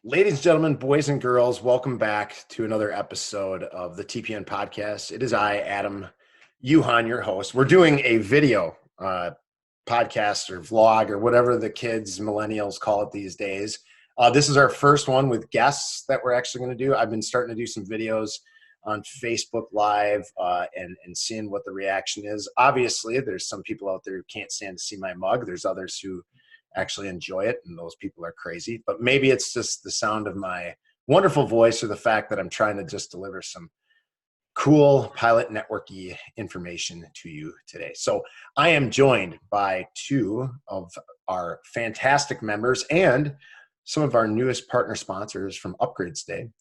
Ladies and gentlemen, boys and girls, welcome back to another episode of the TPN podcast. It is I, Adam Yuhan, your host. We're doing a video podcast or vlog or whatever the kids, millennials call it these days. This is our first one with guests that we're actually going to do. I've been starting to do some videos on Facebook Live and seeing what the reaction is. Obviously, there's some people out there who can't stand to see my mug. There's others who actually enjoy it, and those people are crazy. But maybe it's just the sound of my wonderful voice or the fact that I'm trying to just deliver some cool pilot networky information to you today. So I am joined by two of our fantastic members and some of our newest partner sponsors from UpgradeStay,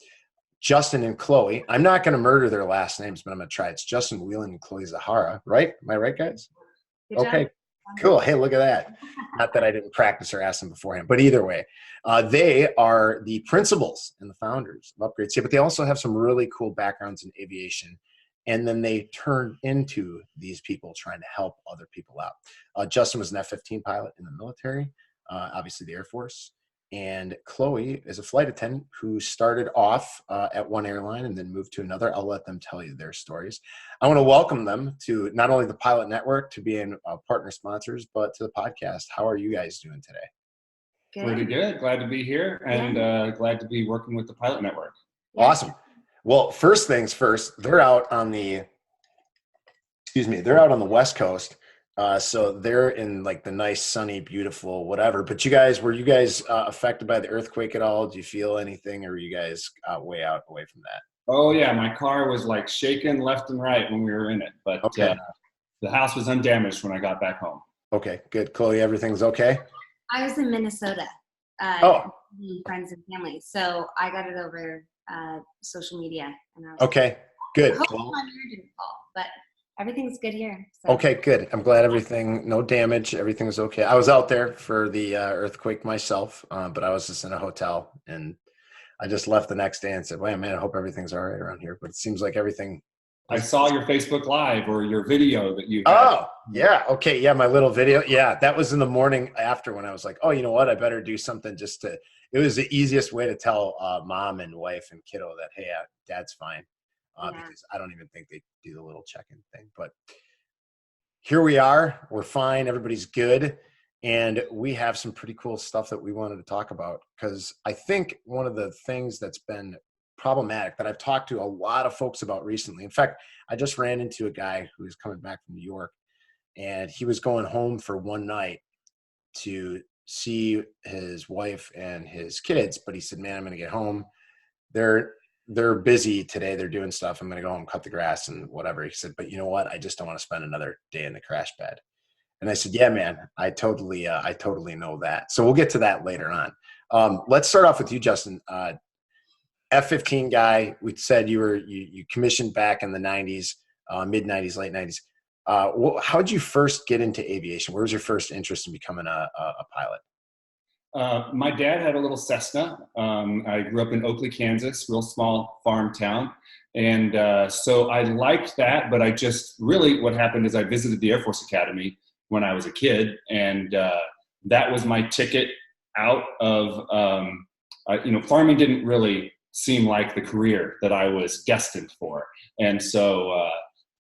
Justin and Chloe. I'm not going to murder their last names, but I'm going to try. It's Justin Whelan and Chloe Zahara, right? Am I right, guys? Good job. Okay, cool. Hey, look at that. Not that I didn't practice or ask them beforehand, but either way, they are the principals and the founders of UpgradeStay, but they also have some really cool backgrounds in aviation. And then they turn into these people trying to help other people out. Justin was an F-15 pilot in the military, obviously the Air Force. And Chloe is a flight attendant who started off at one airline and then moved to another. I'll let them tell you their stories. I want to welcome them to not only the Pilot Network, to being partner sponsors, but to the podcast. How are you guys doing today? Good. Pretty good. Glad to be here and glad to be working with the Pilot Network. Yeah. Awesome. Well, first things first, they're out on the West Coast. So they're in like the nice, sunny, beautiful, whatever. But were you guys affected by the earthquake at all? Do you feel anything, or are you guys way out away from that? Oh yeah, my car was like shaking left and right when we were in it, but Okay. The house was undamaged when I got back home. Okay, good. Chloe, everything's okay? I was in Minnesota. Oh. Friends and family. So I got it over social media. And I was Okay, good. hopefully Well, my ear didn't fall, but everything's good here. So. okay, good. I'm glad no damage, everything was okay. I was out there for the earthquake myself, but I was just in a hotel, and I just left the next day and said, "Wait, man, I hope everything's all right around here." But it seems like everything. I saw your Facebook Live or your video that you had. Oh, yeah. Okay. Yeah. My little video. Yeah. That was in the morning after, when I was like, oh, you know what? I better do something it was the easiest way to tell mom and wife and kiddo that, hey, dad's fine. Because I don't even think they do the little check-in thing. But here we are. We're fine. Everybody's good. And we have some pretty cool stuff that we wanted to talk about, because I think one of the things that's been problematic that I've talked to a lot of folks about recently. In fact, I just ran into a guy who was coming back from New York, and he was going home for one night to see his wife and his kids. But he said, man, I'm going to get home. They're busy today. They're doing stuff. I'm going to go home, cut the grass and whatever. He said, but you know what? I just don't want to spend another day in the crash bed. And I said, yeah, man, I totally know that. So we'll get to that later on. Let's start off with you, Justin. F-15 guy. We said you commissioned back in the 90s, mid 90s, late 90s. How did you first get into aviation? Where was your first interest in becoming a pilot? My dad had a little Cessna. I grew up in Oakley, Kansas, real small farm town. And so I liked that, but what happened is I visited the Air Force Academy when I was a kid. And that was my ticket out of, farming didn't really seem like the career that I was destined for. And so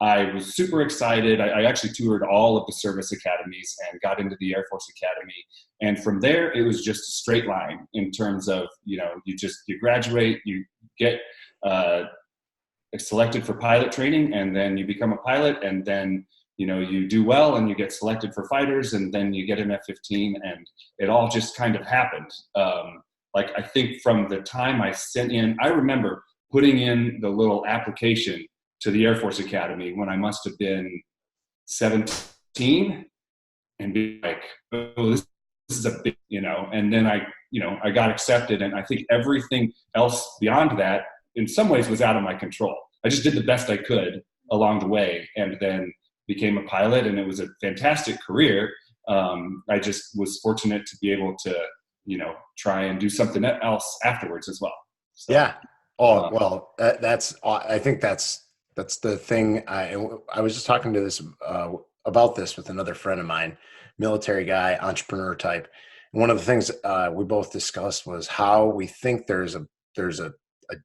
I was super excited. I actually toured all of the service academies and got into the Air Force Academy. And from there, it was just a straight line in terms of, you graduate, you get selected for pilot training, and then you become a pilot, and then, you do well and you get selected for fighters, and then you get an F-15, and it all just kind of happened. I think from the time I remember putting in the little application to the Air Force Academy when I must have been 17, and be like, oh, this is a big, and then I got accepted. And I think everything else beyond that in some ways was out of my control. I just did the best I could along the way, and then became a pilot, and it was a fantastic career. I just was fortunate to be able to, try and do something else afterwards as well. So, yeah. Oh, well, I think that's the thing. I was just talking to about this with another friend of mine, military guy, entrepreneur type. one of the things we both discussed was how we think there's a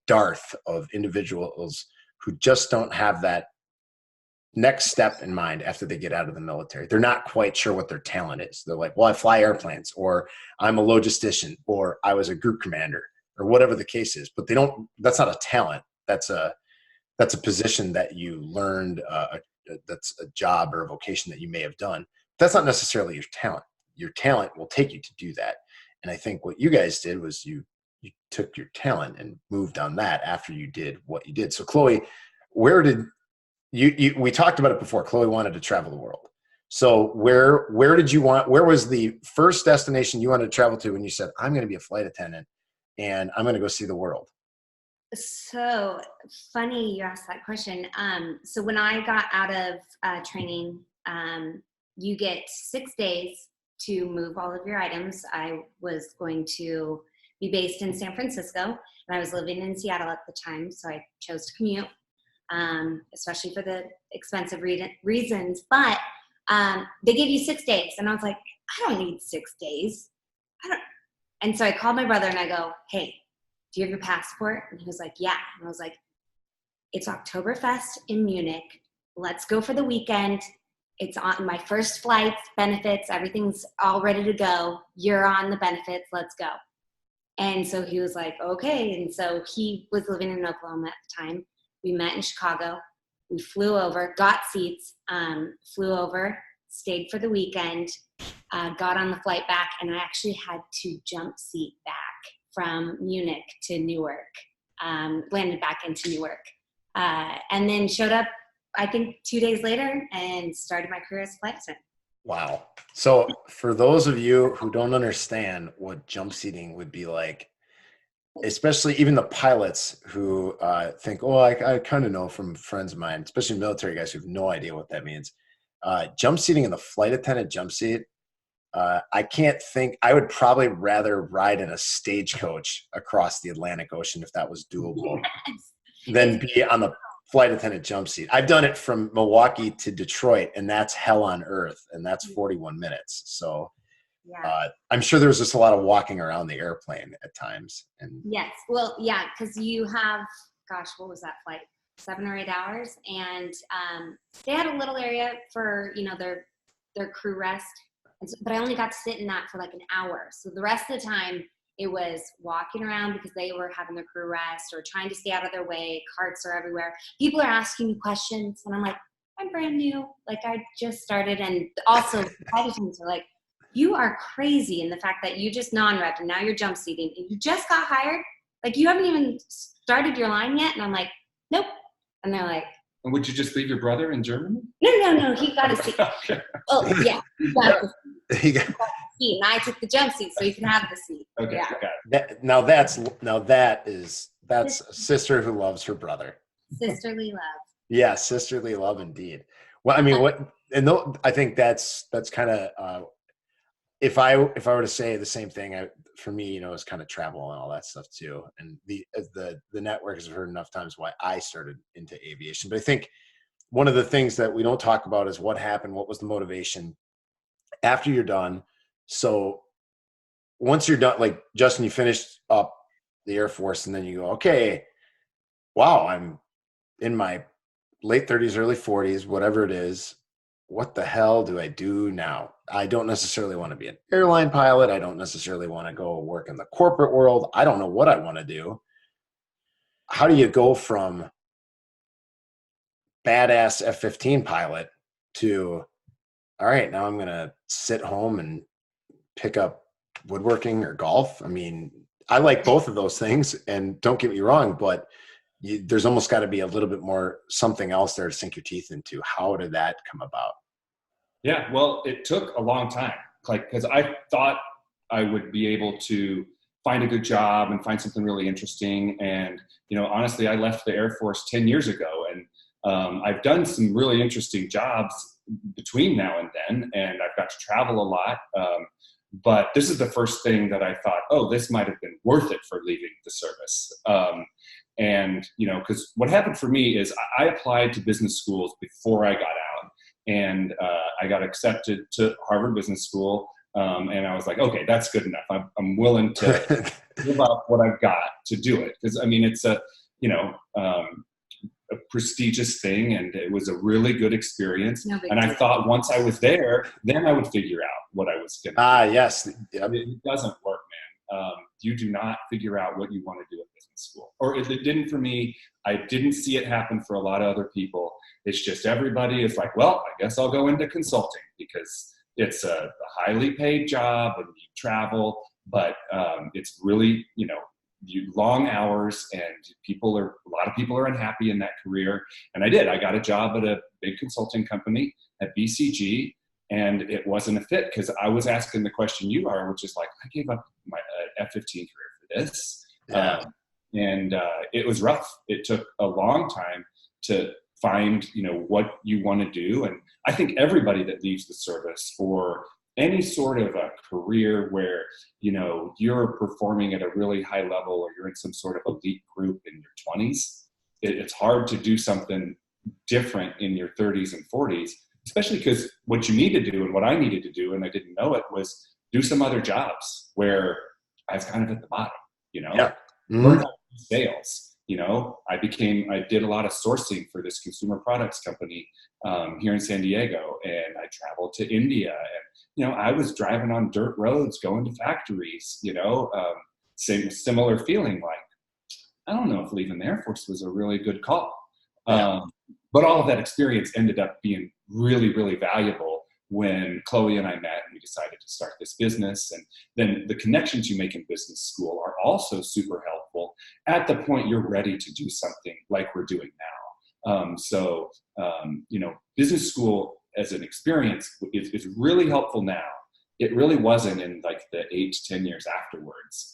dearth of individuals who just don't have that next step in mind after they get out of the military. They're not quite sure what their talent is. They're like, well, I fly airplanes, or I'm a logistician, or I was a group commander, or whatever the case is. But that's not a talent. That's a position that you learned. That's a job or a vocation that you may have done. That's not necessarily your talent. Your talent will take you to do that. And I think what you guys did was you took your talent and moved on that after you did what you did. So Chloe, where did we talked about it before. Chloe wanted to travel the world. So where was the first destination you wanted to travel to when you said, I'm going to be a flight attendant and I'm going to go see the world? So funny you asked that question. So when I got out of training, you get 6 days to move all of your items. I was going to be based in San Francisco, and I was living in Seattle at the time, so I chose to commute, especially for the expensive reasons. But they gave you 6 days, and I was like, I don't need 6 days. And so I called my brother, and I go, hey, do you have your passport? And he was like, yeah. And I was like, it's Oktoberfest in Munich. Let's go for the weekend. It's on my first flights, benefits, everything's all ready to go. You're on the benefits, let's go. And so he was like, okay. And so he was living in Oklahoma at the time. We met in Chicago. We flew over, got seats, flew over, stayed for the weekend, got on the flight back, and I actually had to jump seat back from Munich to Newark, landed back into Newark, and then showed up, I think 2 days later, and started my career as a flight attendant. Wow. So for those of you who don't understand what jump seating would be like, especially even the pilots who think, oh, I kind of know from friends of mine, especially military guys who have no idea what that means. Jump seating in the flight attendant jump seat, I can't think. I would probably rather ride in a stagecoach across the Atlantic Ocean if that was doable than be on the flight attendant jump seat. I've done it from Milwaukee to Detroit, and that's hell on earth, and that's 41 minutes. So Yeah. I'm sure there's just a lot of walking around the airplane at times. And Yes. Well, yeah, because you have, gosh, what was that flight? 7 or 8 hours, and they had a little area for their crew rest, but I only got to sit in that for like an hour. So the rest of the time it was walking around because they were having their crew rest or trying to stay out of their way. Carts are everywhere. People are asking me questions, and I'm like, I'm brand new. Like I just started, and also flight attendants are like, you are crazy in the fact that you just non-rep and now you're jump seating and you just got hired. Like you haven't even started your line yet. And I'm like, nope. And they're like, And would you just leave your brother in Germany? no, he got a seat. Okay. Oh yeah, he got the he got, seat, and I took the jump seat, so you can have the seat. Okay. Yeah. Got it. that's a sister who loves her brother. Sisterly love. Yeah, sisterly love indeed. Well, I mean, I think that's kind of if I were to say the same thing, for me, it's kind of travel and all that stuff too. And the network has heard enough times why I started into aviation. But I think one of the things that we don't talk about is what happened, what was the motivation after you're done. So once you're done, like Justin, you finished up the Air Force, and then you go, okay, wow, I'm in my late 30s, early 40s, whatever it is. What the hell do I do now? I don't necessarily want to be an airline pilot. I don't necessarily want to go work in the corporate world. I don't know what I want to do. How do you go from badass F-15 pilot to, all right, now I'm going to sit home and pick up woodworking or golf? I mean, I like both of those things, and don't get me wrong, but there's almost got to be a little bit more something else there to sink your teeth into. How did that come about? Yeah, well, it took a long time, because I thought I would be able to find a good job and find something really interesting. And, honestly, I left the Air Force 10 years ago, and I've done some really interesting jobs between now and then, and I've got to travel a lot. But this is the first thing that I thought, oh, this might have been worth it for leaving the service. And, because what happened for me is I applied to business schools before I got out. And I got accepted to Harvard Business School. And I was like, okay, that's good enough. I'm willing to give up what I've got to do it. Because I mean, it's a, you know, a prestigious thing, and it was a really good experience. No big And I deal. thought once I was there, then I would figure out what I was going to do. Yes. Yep. It doesn't work, man. You do not figure out what you want to do at business school. Or it didn't for me. I didn't see it happen for a lot of other people. It's just everybody is like, well, I guess I'll go into consulting because it's a highly paid job and you travel, but it's really, you know, long hours, and a lot of people are unhappy in that career. And I got a job at a big consulting company at BCG, and it wasn't a fit because I was asking the question you are, which is like, I gave up my F-15 career for this. Yeah. And it was rough. It took a long time to find, you know, what you want to do. And I think everybody that leaves the service for any sort of a career where, you know, you're performing at a really high level or you're in some sort of elite group in your 20s, it's hard to do something different in your 30s and 40s, especially because what you need to do and what I needed to do, and I didn't know it, was do some other jobs where I was kind of at the bottom, you know. Yeah. Learn how to do sales. You know, I did a lot of sourcing for this consumer products company here in San Diego, and I traveled to India, and, you know, I was driving on dirt roads, going to factories, you know, similar feeling like, I don't know if leaving the Air Force was a really good call. Yeah. But all of that experience ended up being really, really valuable when Chloe and I met and we decided to start this business. And then the connections you make in business school are also super helpful at the point you're ready to do something like we're doing now. You know, business school as an experience is really helpful now. It really wasn't in like the 8 to 10 years afterwards,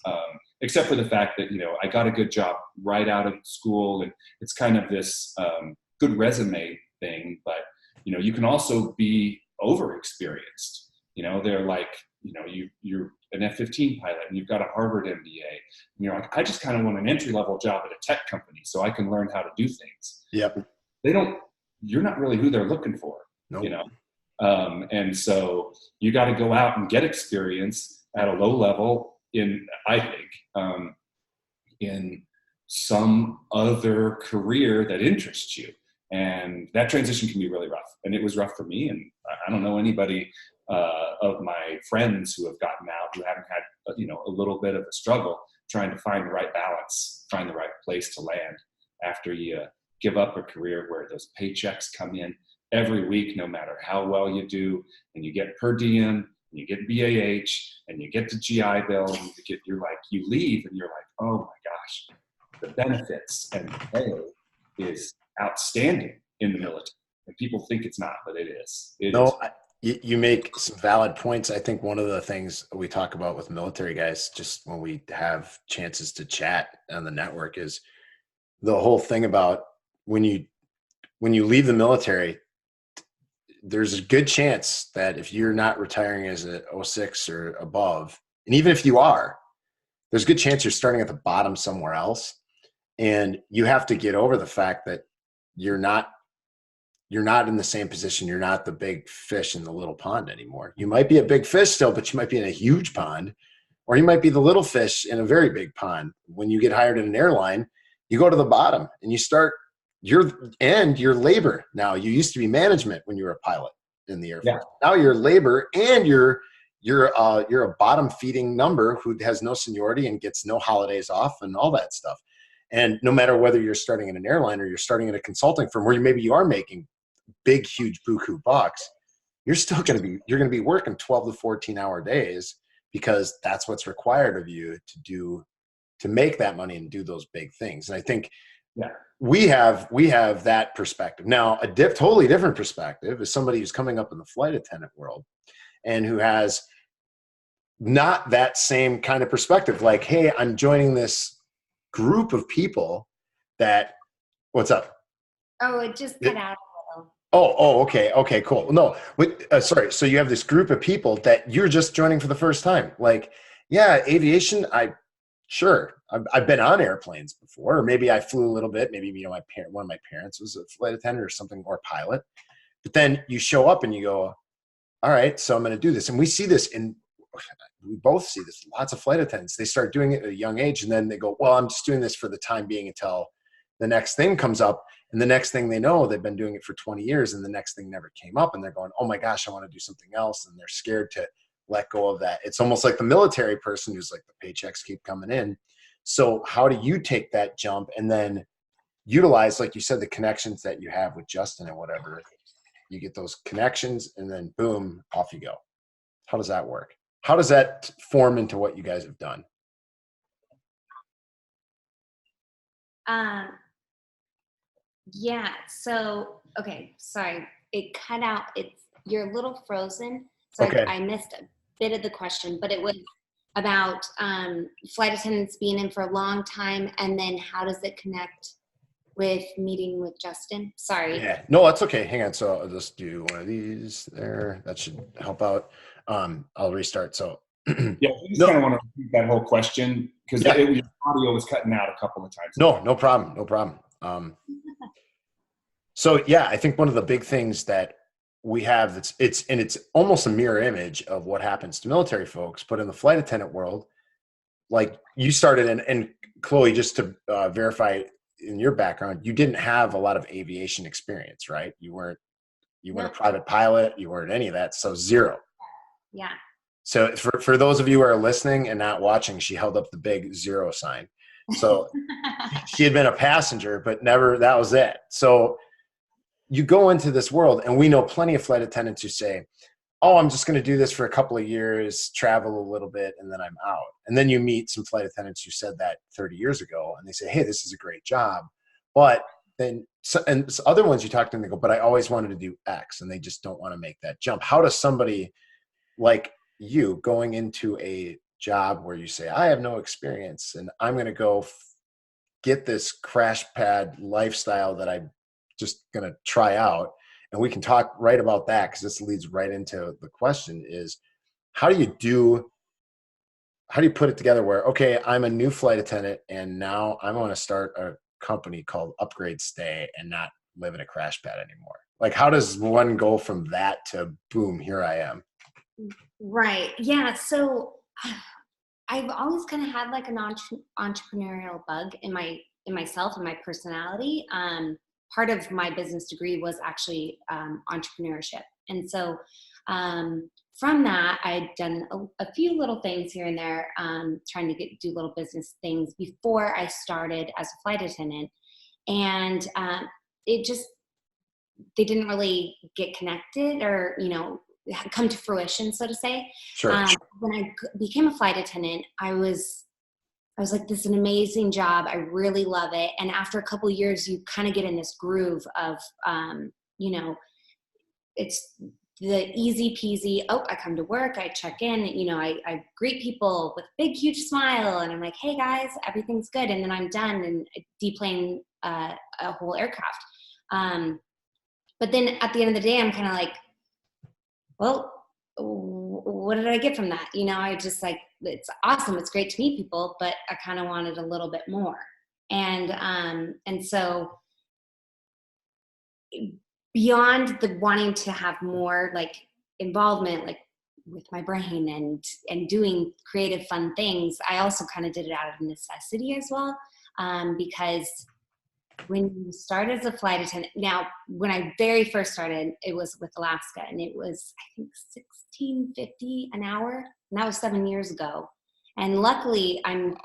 except for the fact that, you know, I got a good job right out of school, and it's kind of this good resume thing. But, you know, you can also be over-experienced. You know, they're like, you know, you're an F-15 pilot and you've got a Harvard MBA. And you're like, I just kind of want an entry-level job at a tech company so I can learn how to do things. Yep. You're not really who they're looking for, Nope. you know? And so you got to go out and get experience at a low level I think, in some other career that interests you. And that transition can be really rough. And it was rough for me. And I don't know anybody of my friends who have gotten out who haven't had, you know, a little bit of a struggle trying to find the right balance, find the right place to land after you give up a career where those paychecks come in every week, no matter how well you do, and you get per diem, and you get BAH, and you get the GI Bill, and you leave, and you're like, oh my gosh, the benefits and the pay is outstanding in the military. And people think it's not, but it is. You make some valid points. I think one of the things we talk about with military guys, just when we have chances to chat on the network, is the whole thing about when you leave the military, there's a good chance that if you're not retiring as a 06 or above, and even if you are, there's a good chance you're starting at the bottom somewhere else. And you have to get over the fact that you're not in the same position. You're not the big fish in the little pond anymore. You might be a big fish still, but you might be in a huge pond, or you might be the little fish in a very big pond. When you get hired in an airline, you go to the bottom and you start your labor. Now, you used to be management when you were a pilot in the Air Force. Yeah. Now you're labor, and you're a bottom feeding number who has no seniority and gets no holidays off and all that stuff. And no matter whether you're starting in an airline or you're starting in a consulting firm where maybe you are making big, huge buku bucks, you're going to be working 12 to 14 hour days, because that's what's required of you to make that money and do those big things. And I think we have that perspective. Now, a totally different perspective is somebody who's coming up in the flight attendant world and who has not that same kind of perspective. Like, hey, I'm joining this group of people that, what's up? Oh, it just cut out a little. Oh, okay, cool. No, sorry. So you have this group of people that you're just joining for the first time. Like, yeah, aviation, I've been on airplanes before, or maybe I flew a little bit. Maybe, you know, one of my parents was a flight attendant or something, or a pilot. But then you show up and you go, all right, so I'm going to do this. And we see this in we both see this, lots of flight attendants, they start doing it at a young age, and then they go, well, I'm just doing this for the time being until the next thing comes up. And the next thing they know, they've been doing it for 20 years and the next thing never came up, and they're going, oh my gosh, I want to do something else. And they're scared to let go of that. It's almost like the military person who's like, the paychecks keep coming in. So how do you take that jump and then utilize, like you said, the connections that you have with Justin and whatever? You get those connections and then boom, off you go. How does that work? How does that form into what you guys have done? Yeah. So, okay. Sorry. It cut out. You're a little frozen. So Okay. I missed a bit of the question, but it was about flight attendants being in for a long time. And then how does it connect with meeting with Justin? Sorry. Yeah. No, that's okay. Hang on. So I'll just do one of these there. That should help out. I'll restart. So Yeah, I just kind of want to repeat that whole question because your audio was cutting out a couple of times. No problem. No problem. So yeah, I think one of the big things that we have it's almost a mirror image of what happens to military folks, but in the flight attendant world, like you started and Chloe, just to verify in your background, you didn't have a lot of aviation experience, right? You weren't a private pilot, you weren't any of that. So zero. Yeah. So for those of you who are listening and not watching, she held up the big zero sign. So she had been a passenger, but never, that was it. So you go into this world, and we know plenty of flight attendants who say, oh, I'm just going to do this for a couple of years, travel a little bit, and then I'm out. And then you meet some flight attendants who said that 30 years ago, and they say, hey, this is a great job. But then, and other ones you talk to, and they go, but I always wanted to do X, and they just don't want to make that jump. How does somebody like you going into a job where you say, I have no experience, and I'm going to go get this crash pad lifestyle that I'm just going to try out? And we can talk right about that, because this leads right into the question is, how do you put it together where, okay, I'm a new flight attendant and now I want to start a company called UpgradeStay and not live in a crash pad anymore? Like, how does one go from that to boom, here I am? Right. Yeah. So I've always kind of had like an entrepreneurial bug in myself and my personality. Part of my business degree was actually entrepreneurship. And so from that, I'd done a few little things here and there, trying to do little business things before I started as a flight attendant. And they didn't really get connected or, come to fruition, so to say. Sure. When I became a flight attendant, I was like, this is an amazing job. I really love it. And after a couple of years, you kind of get in this groove of, it's the easy peasy. Oh, I come to work, I check in, I greet people with a big, huge smile. And I'm like, hey guys, everything's good. And then I'm done and deplane a whole aircraft. But then at the end of the day, I'm kind of like, well, what did I get from that? I just like, it's awesome. It's great to meet people, but I kind of wanted a little bit more. And so beyond the wanting to have more like involvement, like with my brain and doing creative, fun things, I also kind of did it out of necessity as well. Because when you start as a flight attendant, now when I very first started, it was with Alaska, and it was, I think, $16.50 an hour, and that was 7 years ago. And luckily, and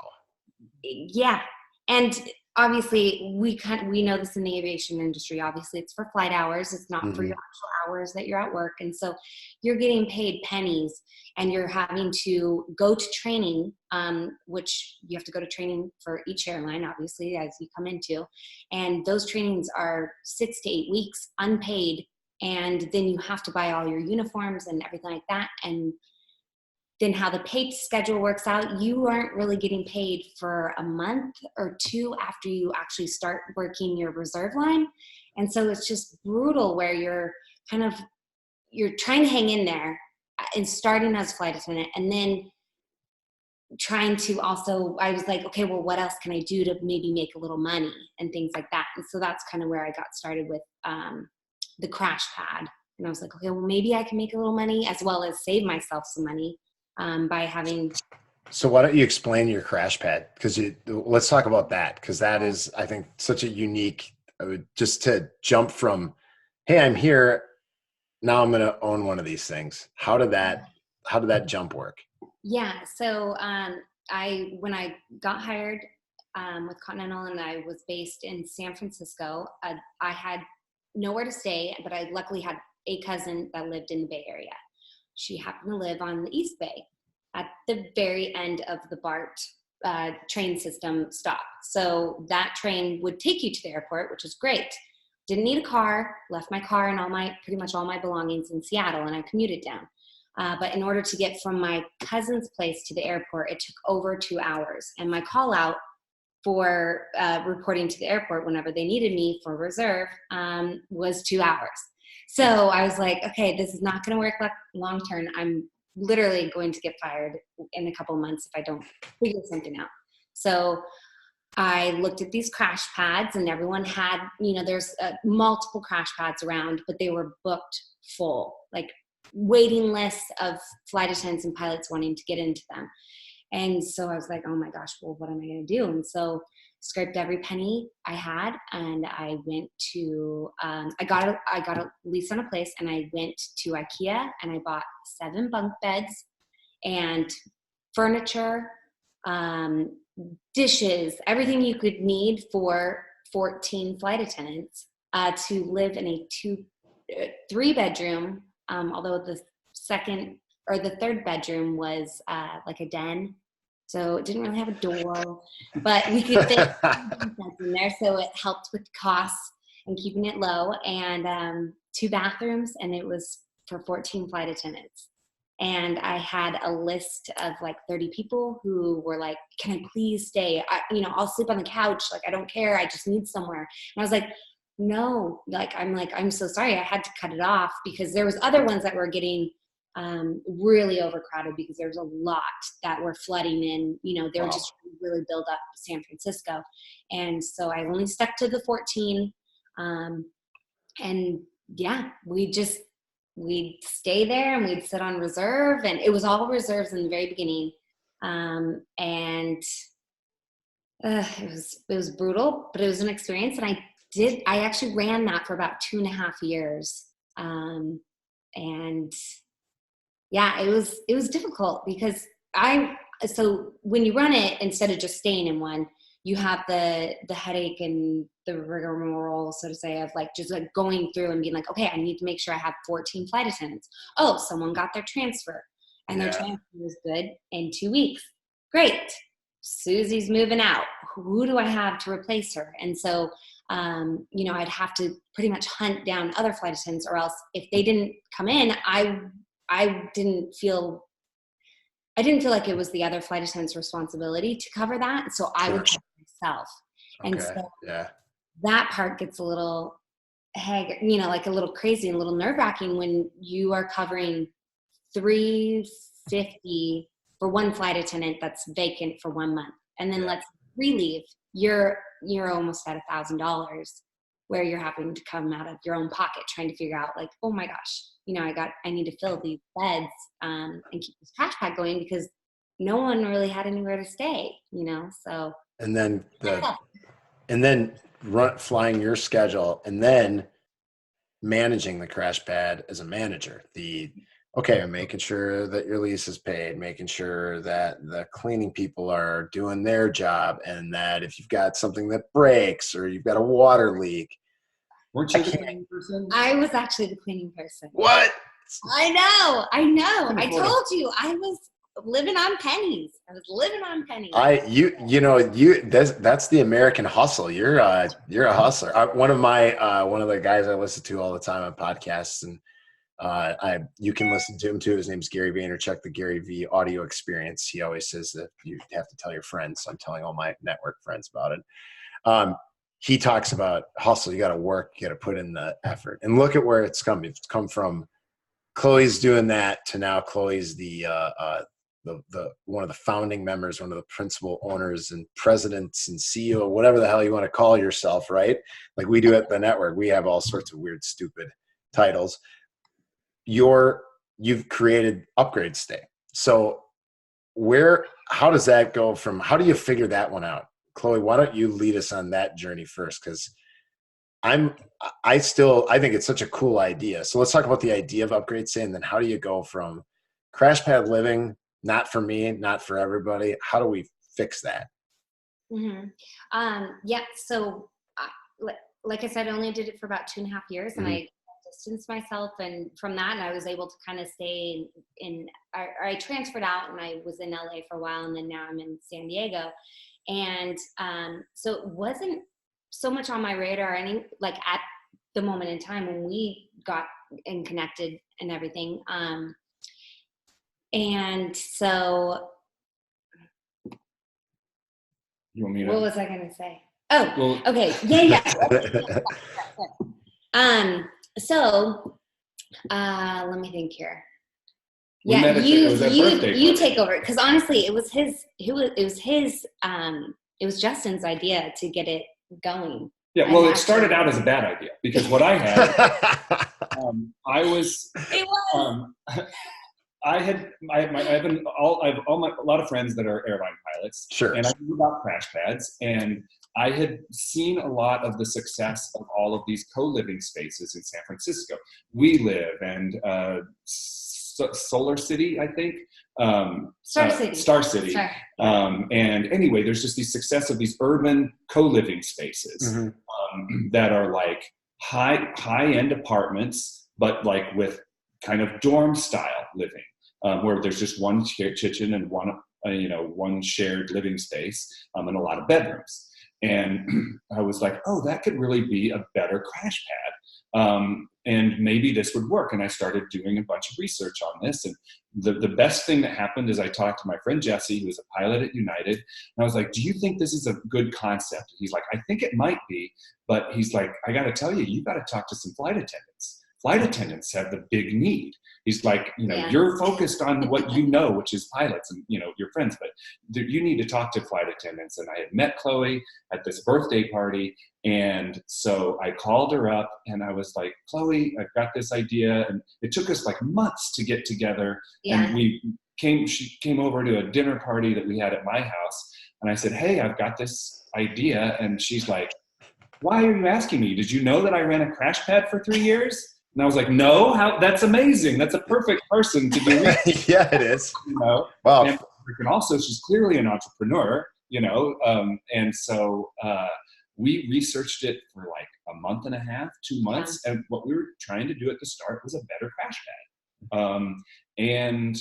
obviously we know this in the aviation industry. Obviously, it's for flight hours. It's not for your actual hours that you're at work, and so you're getting paid pennies, and you're having to go to training, which you have to go to training for each airline, obviously, as you come into. And those trainings are 6 to 8 weeks unpaid. And then you have to buy all your uniforms and everything like that. And then how the pay schedule works out, you aren't really getting paid for a month or two after you actually start working your reserve line. And so it's just brutal where you're trying to hang in there and starting as a flight attendant, and then trying to also, I was like, okay, well, what else can I do to maybe make a little money and things like that. And so that's kind of where I got started with the crash pad. And I was like, okay, well, maybe I can make a little money as well as save myself some money by having. So why don't you explain your crash pad? Because let's talk about that, because that is, I think, such a unique, just to jump from, hey, I'm here, now I'm going to own one of these things. How did that jump work? Yeah. So when I got hired with Continental and I was based in San Francisco, I had nowhere to stay, but I luckily had a cousin that lived in the Bay Area. She happened to live on the East Bay at the very end of the BART train system stop. So that train would take you to the airport, which was great. Didn't need a car, left my car and pretty much all my belongings in Seattle, and I commuted down. But in order to get from my cousin's place to the airport, it took over 2 hours. And my call out for reporting to the airport whenever they needed me for reserve was 2 hours. So I was like, okay, this is not going to work long term. I'm literally going to get fired in a couple months if I don't figure something out. So I looked at these crash pads, and everyone had, there's multiple crash pads around, but they were booked full, like waiting lists of flight attendants and pilots wanting to get into them. And so I was like, oh my gosh, well, what am I going to do? And so scraped every penny I had, and I went to, I got a lease on a place, and I went to IKEA, and I bought 7 bunk beds and furniture, dishes, everything you could need for 14 flight attendants to live in a 3-bedroom, although the third bedroom was like a den. So it didn't really have a door, but we could fit in there. So it helped with costs and keeping it low, and 2 bathrooms, and it was for 14 flight attendants. And I had a list of like 30 people who were like, can I please stay? I'll sleep on the couch. Like, I don't care. I just need somewhere. And I was like, no, I'm so sorry. I had to cut it off because there was other ones that were getting really overcrowded because there was a lot that were flooding in, they were just trying to really build up San Francisco. And so I only stuck to the 14. And yeah, we'd stay there and we'd sit on reserve, and it was all reserves in the very beginning. It was brutal, but it was an experience. And I actually ran that for about 2.5 years. And yeah, it was difficult because so when you run it, instead of just staying in one, you have the headache and the rigmarole, so to say, of like just like going through and being like, okay, I need to make sure I have 14 flight attendants. Oh, someone got their transfer, and their transfer was good in 2 weeks. Great. Susie's moving out. Who do I have to replace her? And so, I'd have to pretty much hunt down other flight attendants, or else if they didn't come in, I didn't feel like it was the other flight attendant's responsibility to cover that. So I would cover myself. And so that part gets a little, like a little crazy and a little nerve wracking when you are covering $350 for one flight attendant that's vacant for 1 month. And then let's relieve, you're almost at $1,000 where you're having to come out of your own pocket trying to figure out like, oh my gosh, I need to fill these beds and keep this crash pad going because no one really had anywhere to stay, so. And then flying your schedule, and then managing the crash pad as a manager. I'm making sure that your lease is paid, making sure that the cleaning people are doing their job, and that if you've got something that breaks or you've got a water leak. Weren't you the cleaning person? I was actually the cleaning person. What? I know. I told you I was living on pennies. That's the American hustle. You're a hustler. One of the guys I listen to all the time on podcasts, and you can listen to him too. His name's Gary Vaynerchuk, the Gary V audio experience. He always says that you have to tell your friends. So I'm telling all my network friends about it. He talks about hustle. You got to work. You got to put in the effort. And look at where it's come. It's come from Chloe's doing that to now Chloe's the one of the founding members, one of the principal owners and presidents and CEO, whatever the hell you want to call yourself, right? Like we do at the network. We have all sorts of weird, stupid titles. You've created UpgradeStay. So how does that go from, how do you figure that one out? Chloe, why don't you lead us on that journey first? Because I think it's such a cool idea. So let's talk about the idea of UpgradeStay, and then how do you go from crash pad living, not for me, not for everybody? How do we fix that? Mm-hmm. Yeah. So, like I said, I only did it for about 2.5 years, and I distanced myself, and from that, I was able to kind of stay I transferred out, and I was in LA for a while, and then now I'm in San Diego, and so it wasn't so much on my radar like at the moment in time when we got and connected and everything. And so You want me to? what was I going to say? Oh, well, okay. Yeah. So, let me think here. Yeah, you take over, because honestly, it was Justin's idea to get it going. Yeah, well, it started out as a bad idea, because what I had, I have a lot of friends that are airline pilots, sure, and I knew about crash pads, and I had seen a lot of the success of all of these co-living spaces in San Francisco. We Live and Solar City, I think. Star City. And anyway, there's just the success of these urban co-living spaces that are like high-end apartments, but like with kind of dorm style living, where there's just one kitchen and one shared living space, and a lot of bedrooms. And I was like, oh, that could really be a better crash pad. And maybe this would work. And I started doing a bunch of research on this. And the best thing that happened is I talked to my friend Jesse, who was a pilot at United. And I was like, do you think this is a good concept? And he's like, I think it might be. But he's like, I got to tell you, you got to talk to some flight attendants. Flight attendants have the big need. He's like, you're focused on what you know, which is pilots and, your friends, but you need to talk to flight attendants. And I had met Chloe at this birthday party. And so I called her up and I was like, Chloe, I've got this idea. And it took us like months to get together. Yeah. And she came over to a dinner party that we had at my house. And I said, hey, I've got this idea. And she's like, why are you asking me? Did you know that I ran a crash pad for 3 years? And I was like, no, that's amazing. That's a perfect person to do research. Yeah, it is. Wow. And also, she's clearly an entrepreneur, and so we researched it for like a month and a half, 2 months. Yeah. And what we were trying to do at the start was a better crash pad. And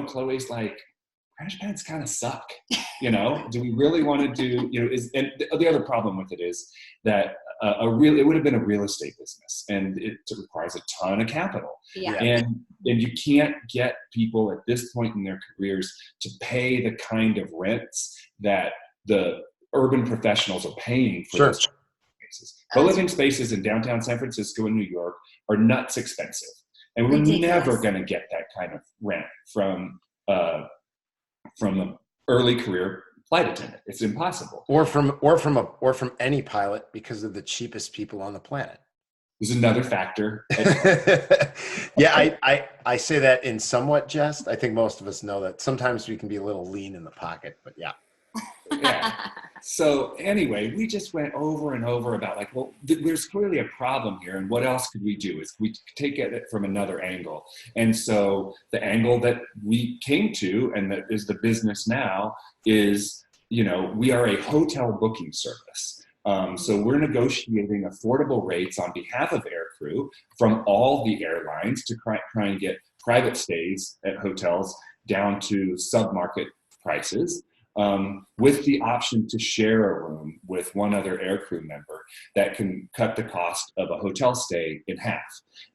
Chloe's like, crash pads kind of suck. Do we really want to do, and the other problem with it is that it would have been a real estate business, and it requires a ton of capital. Yeah. And you can't get people at this point in their careers to pay the kind of rents that the urban professionals are paying for those spaces. Co-living spaces in downtown San Francisco and New York are nuts expensive. And we're never going to get that kind of rent from an early career flight attendant. It's impossible. Or from any pilot, because they're the cheapest people on the planet. There's another factor. Yeah, I say that in somewhat jest. I think most of us know that sometimes we can be a little lean in the pocket, but yeah. Yeah. So anyway, we just went over and over about like, well, there's clearly a problem here, and what else could we do? Is we take it from another angle. And so the angle that we came to, and that is the business now, is, we are a hotel booking service. So we're negotiating affordable rates on behalf of aircrew from all the airlines to try and get private stays at hotels down to sub-market prices. With the option to share a room with one other aircrew member that can cut the cost of a hotel stay in half.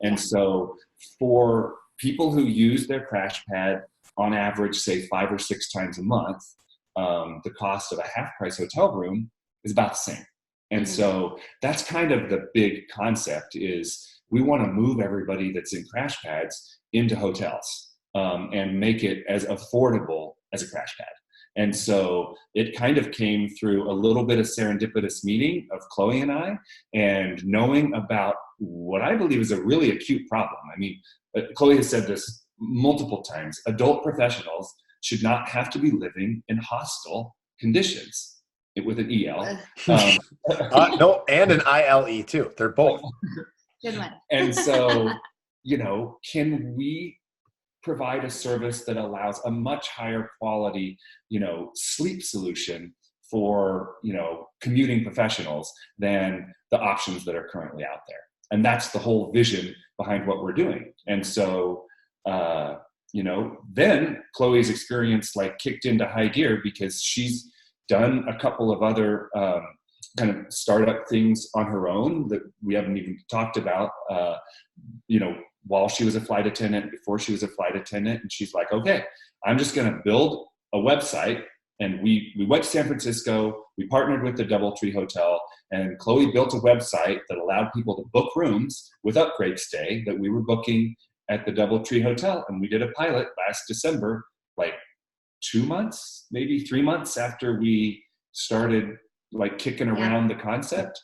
And so for people who use their crash pad on average, say 5 or 6 times a month, the cost of a half-price hotel room is about the same. And so that's kind of the big concept, is we want to move everybody that's in crash pads into hotels, and make it as affordable as a crash pad. And so it kind of came through a little bit of serendipitous meeting of Chloe and I, and knowing about what I believe is a really acute problem. I mean, Chloe has said this multiple times, adult professionals should not have to be living in hostile conditions with an EL. No, and an ILE too. They're both. Good one. And so, can we provide a service that allows a much higher quality, sleep solution for, commuting professionals than the options that are currently out there? And that's the whole vision behind what we're doing. And so, then Chloe's experience kicked into high gear because she's done a couple of other kind of startup things on her own that we haven't even talked about, while she was a flight attendant, before she was a flight attendant. And she's like, okay, I'm just going to build a website. And we went to San Francisco, we partnered with the DoubleTree Hotel, and Chloe built a website that allowed people to book rooms with UpgradeStay that we were booking at the DoubleTree Hotel. And we did a pilot last December, 2 months, maybe 3 months after we started kicking around the concept.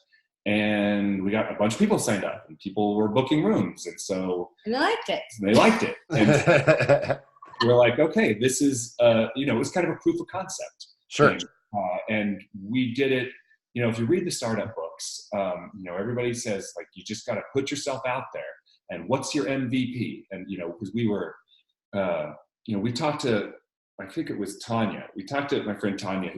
And we got a bunch of people signed up, and people were booking rooms. And so they liked it. And we're like, okay, this is, it was kind of a proof of concept. Sure. And we did it, if you read the startup books, everybody says you just got to put yourself out there. And what's your MVP? And, because we were, we talked to, I think it was Tanya. We talked to my friend Tanya,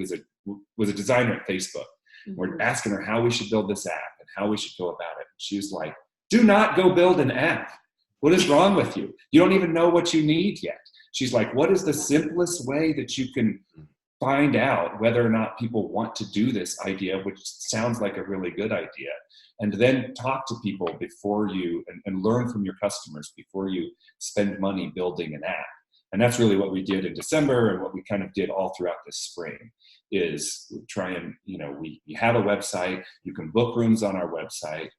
was a designer at Facebook. Mm-hmm. We're asking her how we should build this app and how we should go about it. She was like, do not go build an app. What is wrong with you? You don't even know what you need yet. She's like, what is the simplest way that you can find out whether or not people want to do this idea, which sounds like a really good idea, and then talk to people before you, and learn from your customers before you spend money building an app. And that's really what we did in December, and what we kind of did all throughout this spring is try and, we have a website, you can book rooms on our website,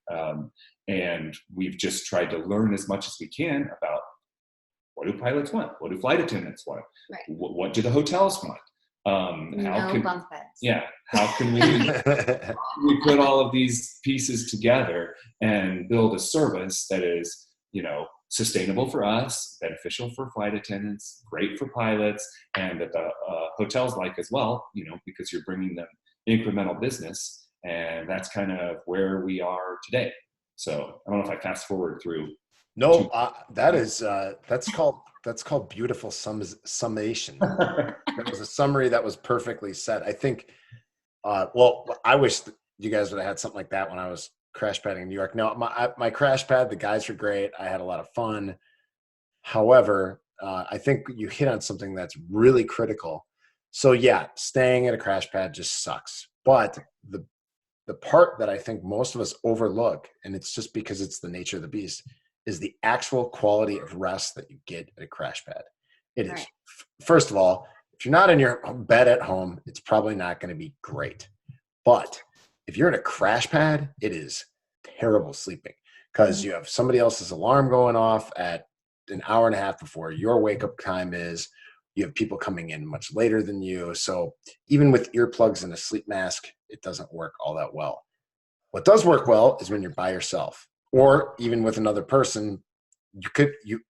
and we've just tried to learn as much as we can about what do pilots want, what do flight attendants want, right. What do the hotels want, bunk beds. Yeah, how can we put all of these pieces together and build a service that is, sustainable for us, beneficial for flight attendants, great for pilots, and that the hotels like as well, because you're bringing them incremental business. And that's kind of where we are today. So I don't know if I fast forward through. No, that's called beautiful summation. It was a summary that was perfectly said. I think, I wish you guys would have had something like that when I was crash padding in New York. No, my crash pad, the guys were great. I had a lot of fun. However, I think you hit on something that's really critical. So yeah, staying at a crash pad just sucks. But the part that I think most of us overlook, and it's just because it's the nature of the beast, is the actual quality of rest that you get at a crash pad. It is, first of all, if you're not in your bed at home, it's probably not going to be great. But if you're in a crash pad, it is terrible sleeping because you have somebody else's alarm going off at an hour and a half before your wake up time is. You have people coming in much later than you. So even with earplugs and a sleep mask, it doesn't work all that well. What does work well is when you're by yourself, or even with another person. You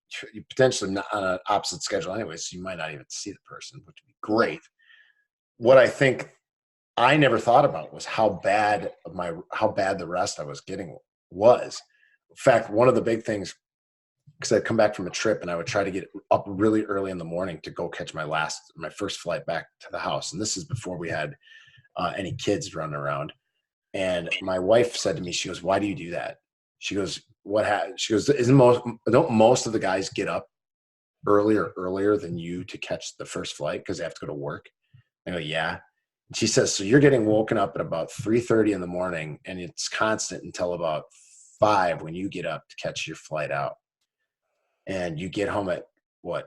potentially not on an opposite schedule anyway, so you might not even see the person, which would be great. What I think I never thought about was how bad the rest I was getting was. In fact, one of the big things, because I'd come back from a trip and I would try to get up really early in the morning to go catch my first flight back to the house. And this is before we had any kids running around. And my wife said to me, she goes, "Why do you do that?" She goes, she goes, don't most of the guys get up earlier than you to catch the first flight because they have to go to work? I go, yeah. And she says, so you're getting woken up at about 3:30 in the morning, and it's constant until about 5 when you get up to catch your flight out. And you get home at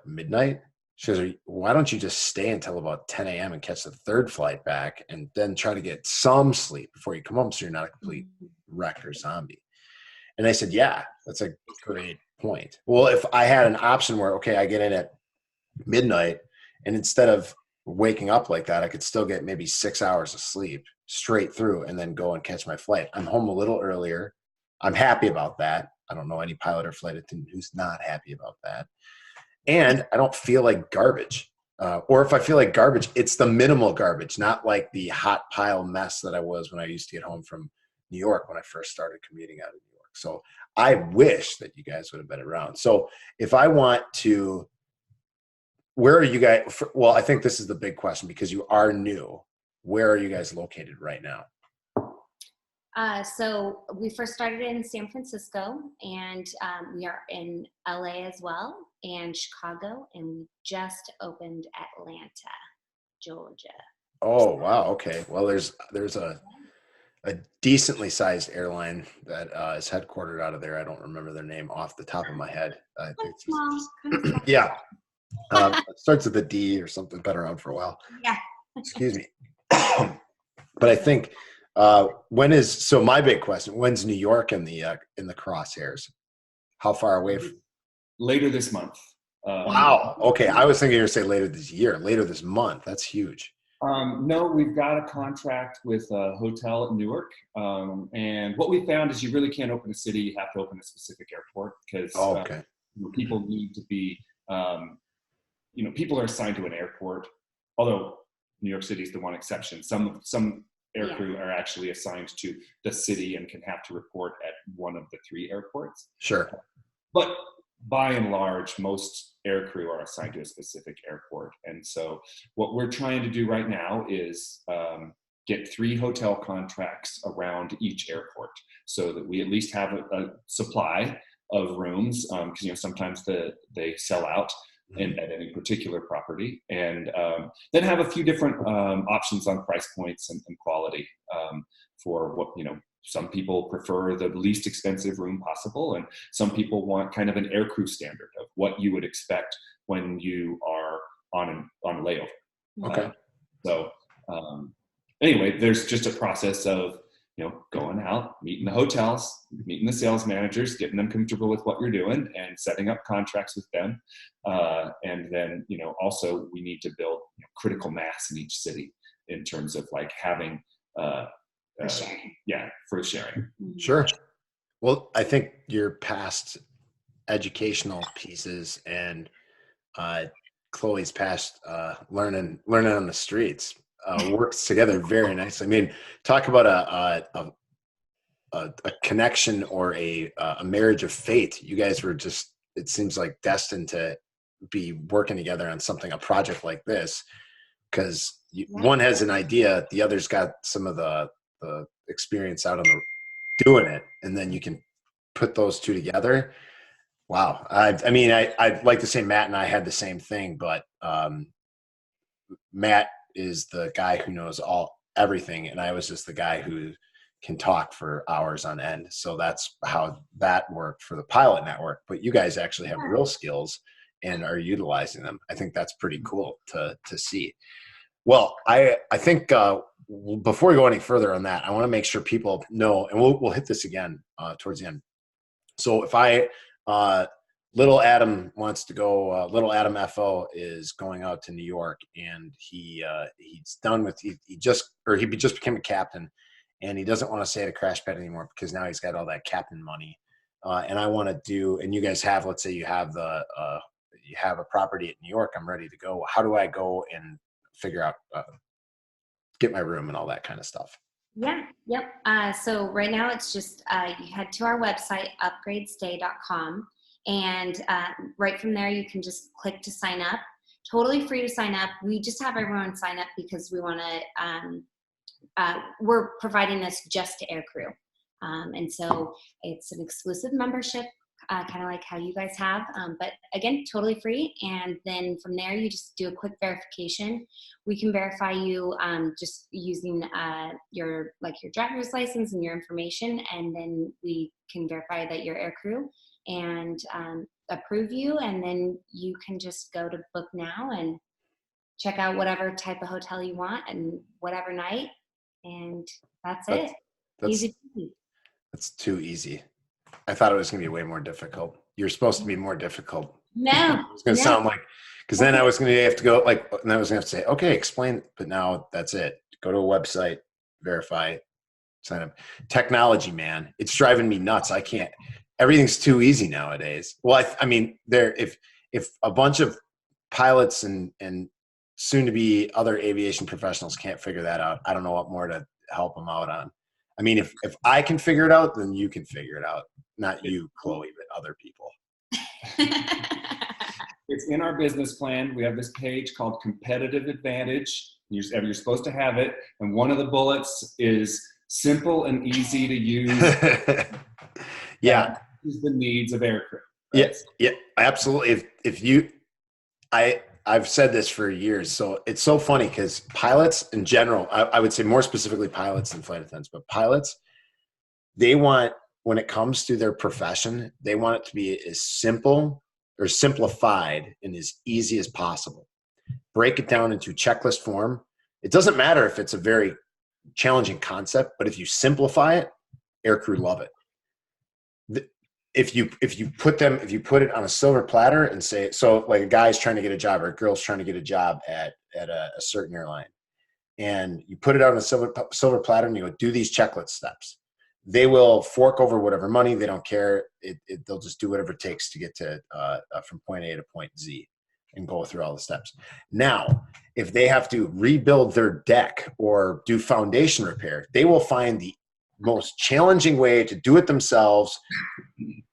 midnight? She goes, why don't you just stay until about 10 a.m. and catch the third flight back and then try to get some sleep before you come home so you're not a complete wreck or zombie? And I said, yeah, that's a great point. Well, if I had an option where, okay, I get in at midnight, and instead of waking up like that, I could still get maybe 6 hours of sleep straight through and then go and catch my flight. I'm home a little earlier. I'm happy about that. I don't know any pilot or flight attendant who's not happy about that. and I don't feel like garbage. Or if I feel like garbage, it's the minimal garbage, not like the hot pile mess that I was when I used to get home from New York when I first started commuting out of New York. So I wish that you guys would have been around. So if I want to, where are you guys? Well, I think this is the big question because you are new. Where are you guys located right now? So we first started in San Francisco, and we are in LA as well, and Chicago, and we just opened Atlanta, Georgia. Oh, wow. Okay. Well, there's a decently sized airline that is headquartered out of there. I don't remember their name off the top of my head. I think Small. yeah. It starts with a D or something. Been around for a while. Yeah. Excuse me. But I think so my big question, when's New York in the crosshairs? How far away Later this month. Wow. Okay. I was thinking you were going to say later this year, later this month. That's huge. No, we've got a contract with a hotel at Newark. And what we found is you really can't open a city. You have to open a specific airport because people need to be, people are assigned to an airport, although New York City is the one exception. Some aircrew are actually assigned to the city and can have to report at one of the 3 airports. Sure. But by and large, most aircrew are assigned to a specific airport. And so what we're trying to do right now is get 3 hotel contracts around each airport so that we at least have a supply of rooms because sometimes they sell out at any particular property, and then have a few different options on price points and quality for what, some people prefer the least expensive room possible, and some people want kind of an aircrew standard of what you would expect when you are on layover. Okay. Anyway, there's just a process of going out, meeting the hotels, meeting the sales managers, getting them comfortable with what you're doing, and setting up contracts with them. And then, also we need to build critical mass in each city in terms of like having, for sharing. Yeah, for sharing. Sure. Well, I think your past educational pieces and Chloe's past learning on the streets works together very nicely. I mean, talk about a connection or a marriage of fate. You guys were just, it seems like destined to be working together on a project like this, because one has an idea, the other's got some of the experience out on doing it, and then you can put those 2 together. Wow. I'd like to say Matt and I had the same thing, but Matt is the guy who knows everything, and I was just the guy who can talk for hours on end. So that's how that worked for the pilot network. But you guys actually have real skills and are utilizing them. I think that's pretty cool to see. Well, I think before we go any further on that, I want to make sure people know, and we'll hit this again towards the end. So if little Adam wants to go, little Adam FO is going out to New York, and he's done with, he just became a captain, and he doesn't want to stay at a crash pad anymore because now he's got all that captain money. And I want to do, and you guys have, let's say you have you have a property at New York, I'm ready to go. How do I go and figure out, get my room and all that kind of stuff? Yeah. Yep. So right now it's just, you head to our website, UpgradeStay.com. And right from there, you can just click to sign up. Totally free to sign up. We just have everyone sign up because we want to, we're providing this just to aircrew. And so it's an exclusive membership, kind of like how you guys have, but again, totally free. And then from there, you just do a quick verification. We can verify you just using your driver's license and your information, and then we can verify that you're aircrew and approve you, and then you can just go to book now and check out whatever type of hotel you want and whatever night, and that's it. Easy. That's too easy. I thought it was going to be way more difficult. You're supposed to be more difficult. No. It's going to sound like, because then I was going to have to go and I was going to have to say, okay, explain. But now that's it. Go to a website, verify, sign up. Technology, man, it's driving me nuts. I can't. Everything's too easy nowadays. Well, I mean, if if a bunch of pilots and soon to be other aviation professionals can't figure that out, I don't know what more to help them out on. I mean, if I can figure it out, then you can figure it out. Not you, Chloe, but other people. It's in our business plan. We have this page called Competitive Advantage. You're supposed to have it. And one of the bullets is simple and easy to use. Yeah. Is the needs of aircrew. Right? Yeah, absolutely. I've said this for years. So it's so funny because pilots in general, I would say more specifically pilots than flight attendants, but pilots, they want, when it comes to their profession, they want it to be as simple or simplified and as easy as possible. Break it down into checklist form. It doesn't matter if it's a very challenging concept, but if you simplify it, aircrew love it. If you put it on a silver platter and say, so like a guy's trying to get a job or a girl's trying to get a job at a certain airline, and you put it out on a silver platter and you go, do these checklist steps. They will fork over whatever money. They don't care. They'll just do whatever it takes to get to from point A to point Z and go through all the steps. Now, if they have to rebuild their deck or do foundation repair, they will find the most challenging way to do it themselves,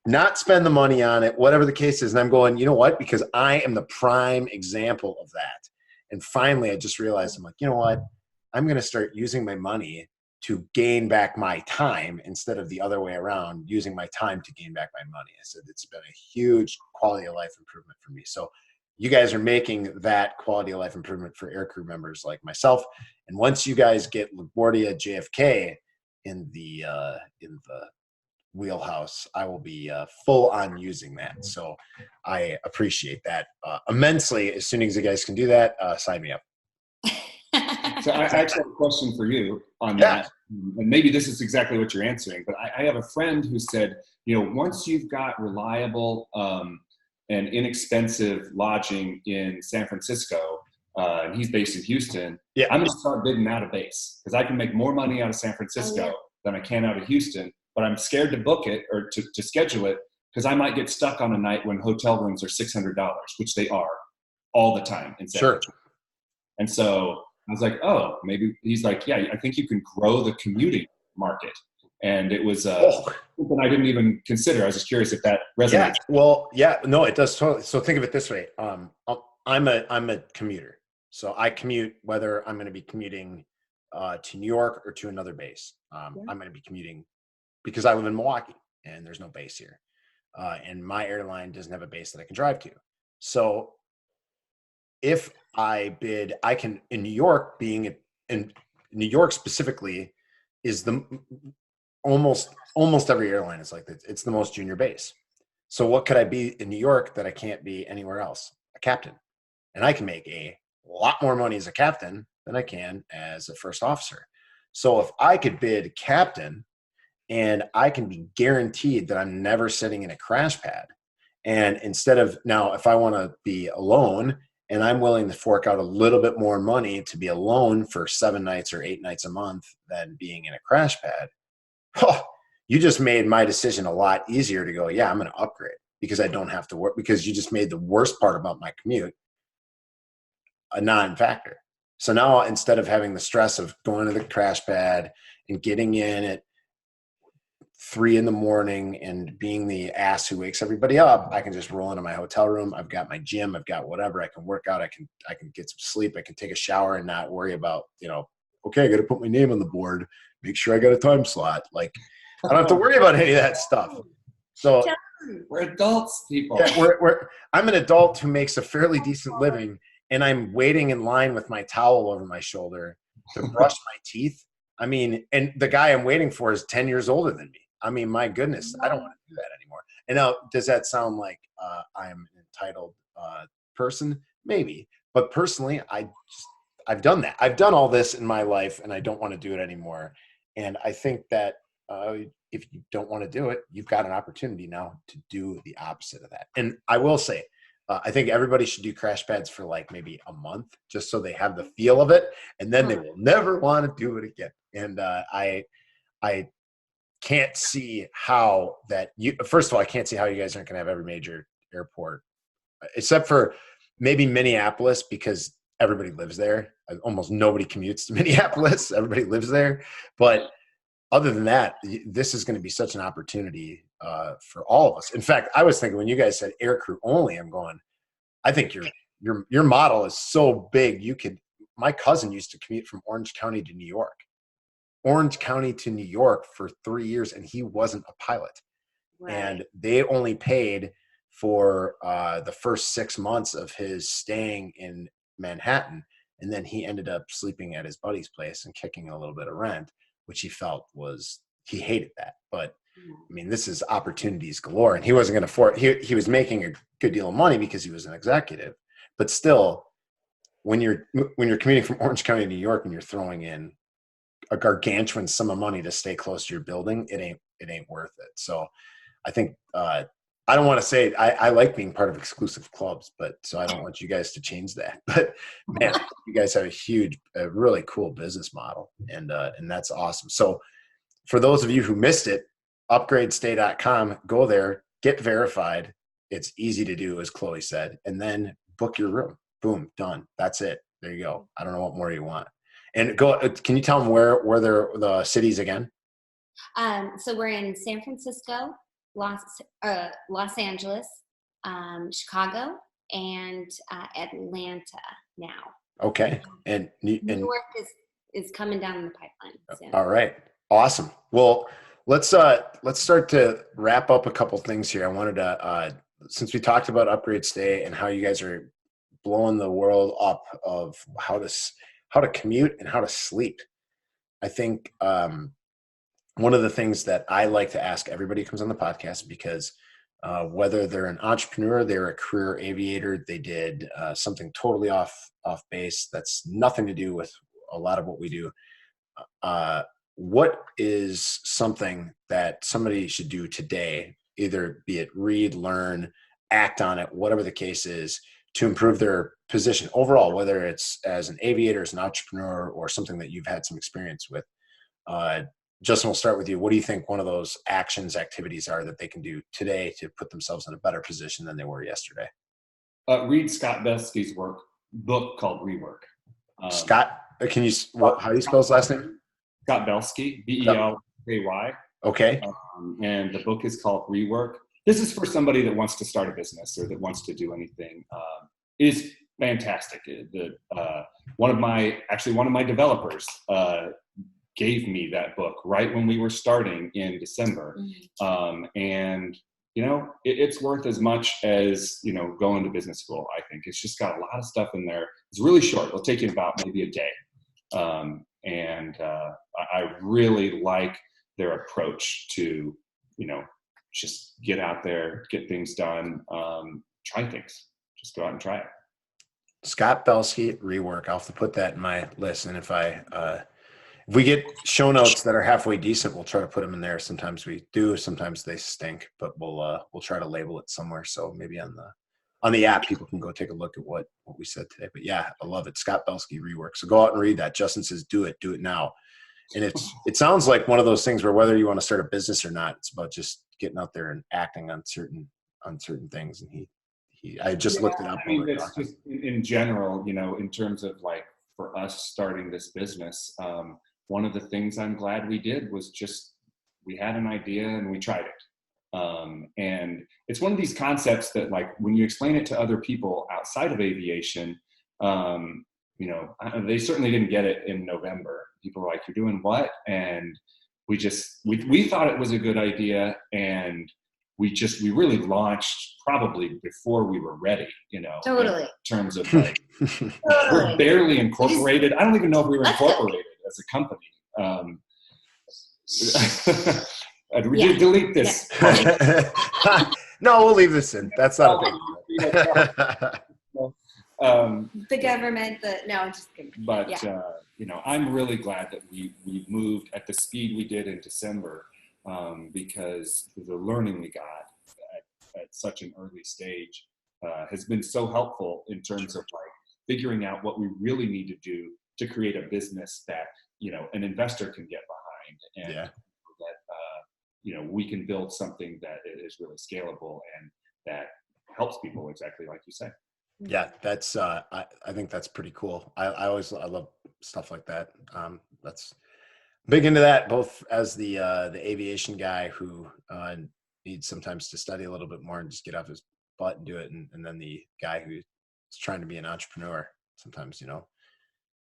not spend the money on it, whatever the case is. And I'm going, you know what? Because I am the prime example of that. And finally, I just realized, I'm like, you know what? I'm going to start using my money to gain back my time instead of the other way around, using my time to gain back my money. I said, it's been a huge quality of life improvement for me. So you guys are making that quality of life improvement for aircrew members like myself. And once you guys get LaGuardia JFK in the wheelhouse, I will be full on using that. So I appreciate that immensely. As soon as you guys can do that, sign me up. So I actually have a question for you on that. And maybe this is exactly what you're answering, but I have a friend who said, once you've got reliable and inexpensive lodging in San Francisco, and he's based in Houston, I'm going to start bidding out of base because I can make more money out of San Francisco than I can out of Houston, but I'm scared to book it or to schedule it because I might get stuck on a night when hotel rooms are $600, which they are all the time in San Francisco. And so I was like, oh, maybe he's like, yeah, I think you can grow the commuting market. And it was something I didn't even consider. I was just curious if that resonates. No, it does totally. So think of it this way. I'm a commuter. So I commute whether I'm going to be commuting to New York or to another base. I'm going to be commuting because I live in Milwaukee and there's no base here. And my airline doesn't have a base that I can drive to. So if I bid, I can, in New York, being in New York specifically, is the almost every airline is like that. It's the most junior base. So what could I be in New York that I can't be anywhere else? A captain. And I can make a lot more money as a captain than I can as a first officer. So if I could bid captain and I can be guaranteed that I'm never sitting in a crash pad. And instead of now, if I want to be alone, and I'm willing to fork out a little bit more money to be alone for 7 nights or 8 nights a month than being in a crash pad. Oh, you just made my decision a lot easier to go, I'm going to upgrade because I don't have to work, because you just made the worst part about my commute a non-factor. So now instead of having the stress of going to the crash pad and getting in at 3 a.m. and being the ass who wakes everybody up, I can just roll into my hotel room. I've got my gym. I've got whatever. I can work out. I can get some sleep. I can take a shower and not worry about, okay, I got to put my name on the board. Make sure I got a time slot. Like, I don't have to worry about any of that stuff. So we're adults, people. Yeah, I'm an adult who makes a fairly decent living, and I'm waiting in line with my towel over my shoulder to brush my teeth. I mean, and the guy I'm waiting for is 10 years older than me. I mean, my goodness, I don't want to do that anymore. And now, does that sound like I'm an entitled person? Maybe. But personally, I've done that. I've done all this in my life, and I don't want to do it anymore. And I think that if you don't want to do it, you've got an opportunity now to do the opposite of that. And I will say, I think everybody should do crash pads for like maybe a month, just so they have the feel of it, and then they will never want to do it again. And I can't see how that first of all, I can't see how you guys aren't going to have every major airport except for maybe Minneapolis, because everybody lives there. Almost nobody commutes to Minneapolis. Everybody lives there. But other than that, this is going to be such an opportunity for all of us. In fact, I was thinking when you guys said air crew only, I'm going, I think your model is so big. My cousin used to commute from Orange County to New York. Orange County to New York for 3 years, and he wasn't a pilot. Right. And they only paid for the first 6 months of his staying in Manhattan. And then he ended up sleeping at his buddy's place and kicking a little bit of rent, which he felt he hated that. But I mean, this is opportunities galore, and he wasn't going to afford, he was making a good deal of money because he was an executive, but still when you're commuting from Orange County to New York and you're throwing in a gargantuan sum of money to stay close to your building, it ain't worth it. So I think, I don't want to say I like being part of exclusive clubs, but so I don't want you guys to change that. But man, you guys have a really cool business model, and that's awesome. So for those of you who missed it, UpgradeStay.com, go there, get verified. It's easy to do, as Chloe said, and then book your room. Boom, done. That's it. There you go. I don't know what more you want. And can you tell them where they're the cities again? So we're in San Francisco, Los Angeles, Chicago, and Atlanta now. Okay. And New York is coming down the pipeline soon. All right. Awesome. Well, let's start to wrap up a couple things here. I wanted to, since we talked about UpgradeStay and how you guys are blowing the world up of how to commute and how to sleep. I think one of the things that I like to ask everybody who comes on the podcast, because whether they're an entrepreneur, they're a career aviator, they did something totally off base that's nothing to do with a lot of what we do. What is something that somebody should do today, either be it read, learn, act on it, whatever the case is, to improve their position overall, whether it's as an aviator, as an entrepreneur, or something that you've had some experience with? Justin, we'll start with you. What do you think one of those activities are that they can do today to put themselves in a better position than they were yesterday? Read Scott Belsky's book called Rework. Scott, how do you spell his last name? Scott Belsky, Belky. Okay. And the book is called Rework. This is for somebody that wants to start a business or that wants to do anything. It is fantastic. One of my developers gave me that book right when we were starting in December. And it's worth as much as, going to business school. I think it's just got a lot of stuff in there. It's really short. It'll take you about maybe a day. I really like their approach to, just get out there, get things done, try things, just go out and try it. Scott Belsky, Rework. I'll have to put that in my list. And if we get show notes that are halfway decent, we'll try to put them in there. Sometimes we do, sometimes they stink, but we'll try to label it somewhere. So maybe on the app, people can go take a look at what we said today. But yeah, I love it. Scott Belsky, Rework. So go out and read that. Justin says, do it now. And it sounds like one of those things where whether you want to start a business or not, it's about just getting out there and acting on certain things. And I just looked it up. I mean, it's just in general, in terms of like for us starting this business, one of the things I'm glad we did was just, we had an idea and we tried it. And it's one of these concepts that, like, when you explain it to other people outside of aviation, they certainly didn't get it in November. People were like, "You're doing what?" And we thought it was a good idea, and we really launched probably before we were ready, Totally. in terms of like, we're barely incorporated. I don't even know if we were incorporated as a company. Delete this. Yeah. No, we'll leave this in. That's not a big deal. The government, no, I'm just kidding. But, I'm really glad that we moved at the speed we did in December, because the learning we got at such an early stage has been so helpful in terms of like figuring out what we really need to do to create a business that, an investor can get behind, and that, we can build something that is really scalable and that helps people exactly like you say. Yeah, that's I think that's pretty cool. I love stuff like that. That's big into that, both as the aviation guy who needs sometimes to study a little bit more and just get off his butt and do it, and then the guy who's trying to be an entrepreneur. Sometimes,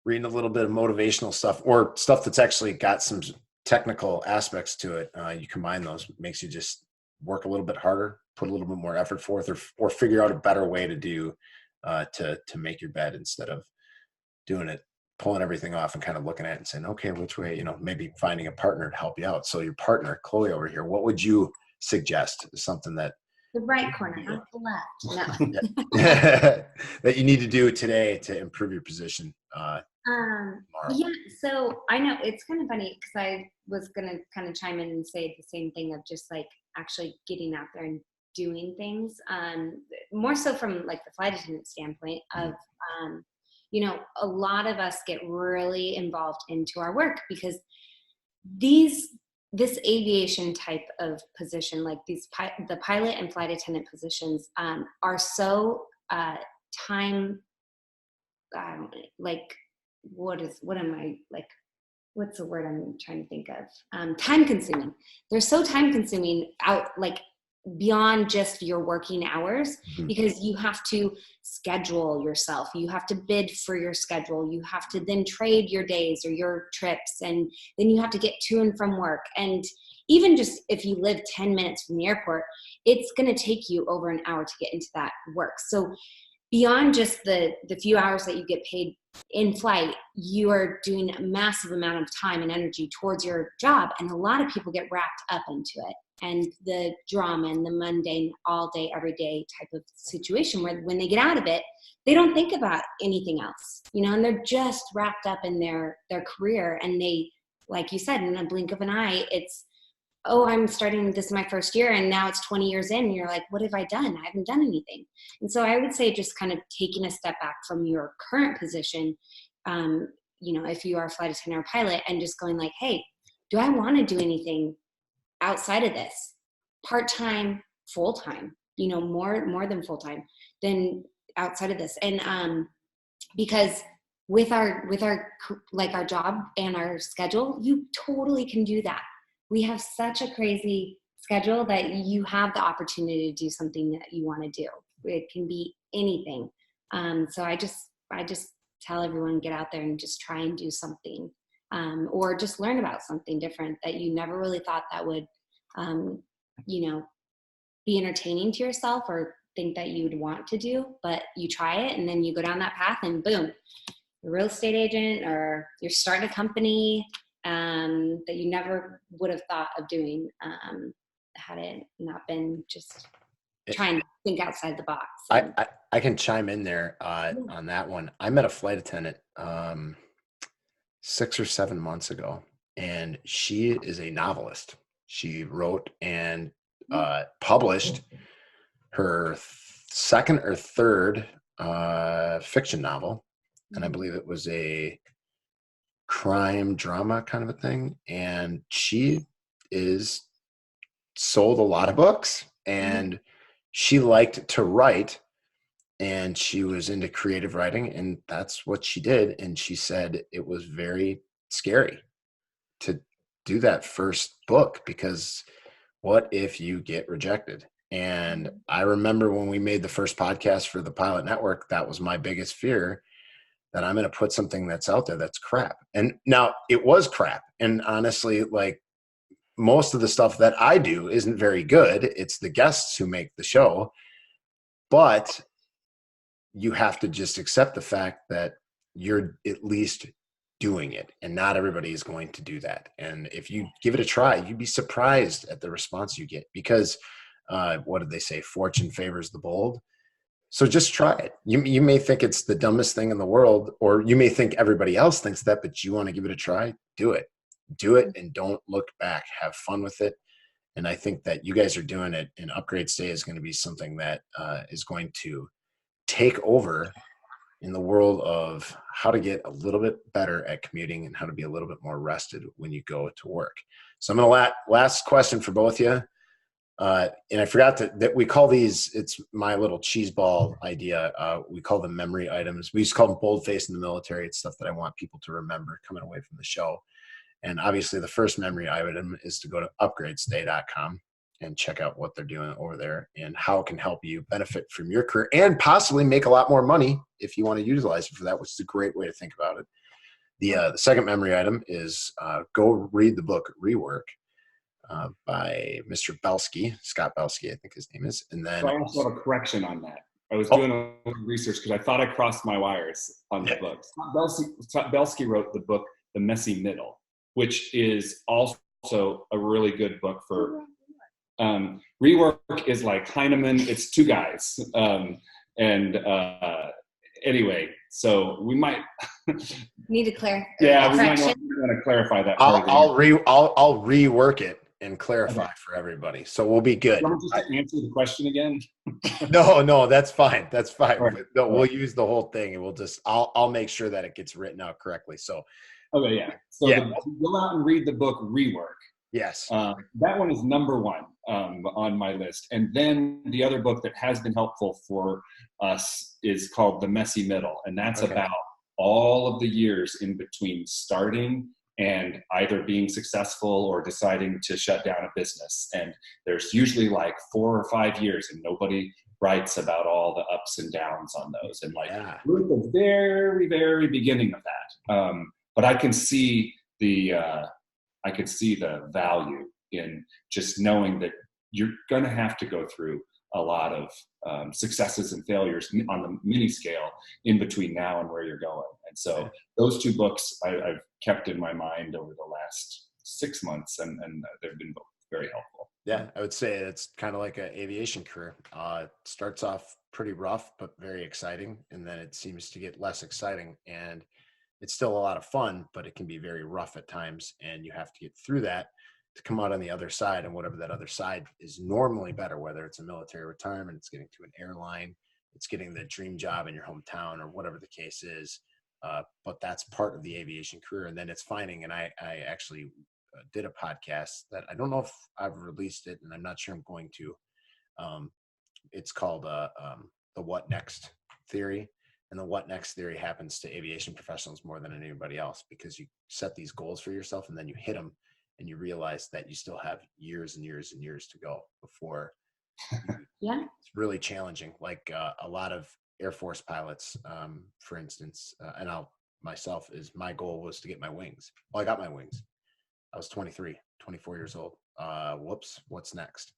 reading a little bit of motivational stuff or stuff that's actually got some technical aspects to it. You combine those, makes you just work a little bit harder, put a little bit more effort forth, or figure out a better way to do to make your bed instead of doing it, pulling everything off and kind of looking at it and saying, okay, which way, maybe finding a partner to help you out. So your partner, Chloe over here, what would you suggest is something that The right corner, not the left. No. that you need to do today to improve your position? Yeah, so I know it's kind of funny because I was going to kind of chime in and say the same thing of just like actually getting out there and doing things, more so from like the flight attendant standpoint of, a lot of us get really involved into our work because this aviation type of position, like the pilot and flight attendant positions, are so time, like what's the word I'm trying to think of? Time consuming. They're so time consuming out like beyond just your working hours, because you have to schedule yourself. You have to bid for your schedule. You have to then trade your days or your trips. And then you have to get to and from work. And even just if you live 10 minutes from the airport, it's going to take you over an hour to get into that work. So beyond just the few hours that you get paid in flight, you are doing a massive amount of time and energy towards your job. And a lot of people get wrapped up into it. And the drama and the mundane all day, every day type of situation where when they get out of it, they don't think about anything else, and they're just wrapped up in their career. And they, like you said, in a blink of an eye, it's, oh, I'm starting, this is my first year, and now it's 20 years in, and you're like, what have I done? I haven't done anything. And so I would say just kind of taking a step back from your current position, if you are a flight attendant or pilot, and just going like, hey, do I want to do anything outside of this? Part-time, full-time, more than full-time, than outside of this. And because with our like our job and our schedule, you totally can do that. We have such a crazy schedule that you have the opportunity to do something that you want to do. It can be anything. So I just tell everyone, get out there and just try and do something, or just learn about something different that you never really thought that would, be entertaining to yourself or think that you'd want to do, but you try it and then you go down that path and boom, you're a real estate agent or you're starting a company that you never would have thought of doing had it not been just trying to think outside the box. I can chime in there on that one. I met a flight attendant 6 or 7 months ago, and she is a novelist. She wrote and published her second or third fiction novel, and I believe it was a crime drama kind of a thing. And she is sold a lot of books, and she liked to write, and she was into creative writing, and that's what she did. And she said it was very scary to do that first book, because what if you get rejected? And I remember when we made the first podcast for the Pilot Network, that was my biggest fear, that I'm going to put something that's out there that's crap. And now it was crap. And honestly, like, most of the stuff that I do isn't very good. It's the guests who make the show. But you have to just accept the fact that you're at least doing it, and not everybody is going to do that. And if you give it a try, you'd be surprised at the response you get, because what did they say? Fortune favors the bold. So just try it. You may think it's the dumbest thing in the world, or you may think everybody else thinks that, but you want to give it a try, do it. Do it and don't look back. Have fun with it. And I think that you guys are doing it, and UpgradeStay is going to be something that is going to take over in the world of how to get a little bit better at commuting and how to be a little bit more rested when you go to work. So I'm going to last question for both of you. And I forgot that we call these, it's my little cheese ball idea. We call them memory items. We used to call them boldface in the military. It's stuff that I want people to remember coming away from the show. And obviously the first memory item is to go to UpgradeStay.com and check out what they're doing over there and how it can help you benefit from your career and possibly make a lot more money if you want to utilize it for that, which is a great way to think about it. The second memory item is go read the book Rework by Mr. Belsky, Scott Belsky, I think his name is. And then so I also have a correction on that. I was doing a little research because I thought I crossed my wires on the book. Scott Belsky wrote the book The Messy Middle, which is also a really good book for Rework is like Heinemann. It's two guys. Anyway, so we might need to clarify. Yeah, we might want to clarify that. I'll rework it and clarify for everybody, so we'll be good. Want me just to answer the question again? No, that's fine. That's fine. Right. No, we'll use the whole thing, and I'll make sure that it gets written out correctly. So, okay, yeah. So go out and read the book Rework. Yes, that one is number one on my list. And then the other book that has been helpful for us is called The Messy Middle, and that's about all of the years in between starting and either being successful or deciding to shut down a business. And there's usually like 4 or 5 years, and nobody writes about all the ups and downs on those. And we're at the very, very beginning of that. But I can see the value in just knowing that you're going to have to go through a lot of successes and failures on the mini scale in between now and where you're going. And so those two books I've kept in my mind over the last 6 months, and they've been both very helpful. Yeah, I would say it's kind of like an aviation career. It starts off pretty rough, but very exciting. And then it seems to get less exciting, and it's still a lot of fun, but it can be very rough at times. And you have to get through that to come out on the other side, and whatever that other side is normally better, whether it's a military retirement, it's getting to an airline, it's getting the dream job in your hometown, or whatever the case is. But that's part of the aviation career. And then it's finding, and I actually did a podcast that I don't know if I've released it, and I'm not sure I'm going to. It's called the What Next Theory. And the what next theory happens to aviation professionals more than anybody else, because you set these goals for yourself and then you hit them, and you realize that you still have years and years and years to go before. It's really challenging. Like a lot of Air Force pilots, for instance, and my goal was to get my wings. Well, I got my wings. I was 24 years old. What's next?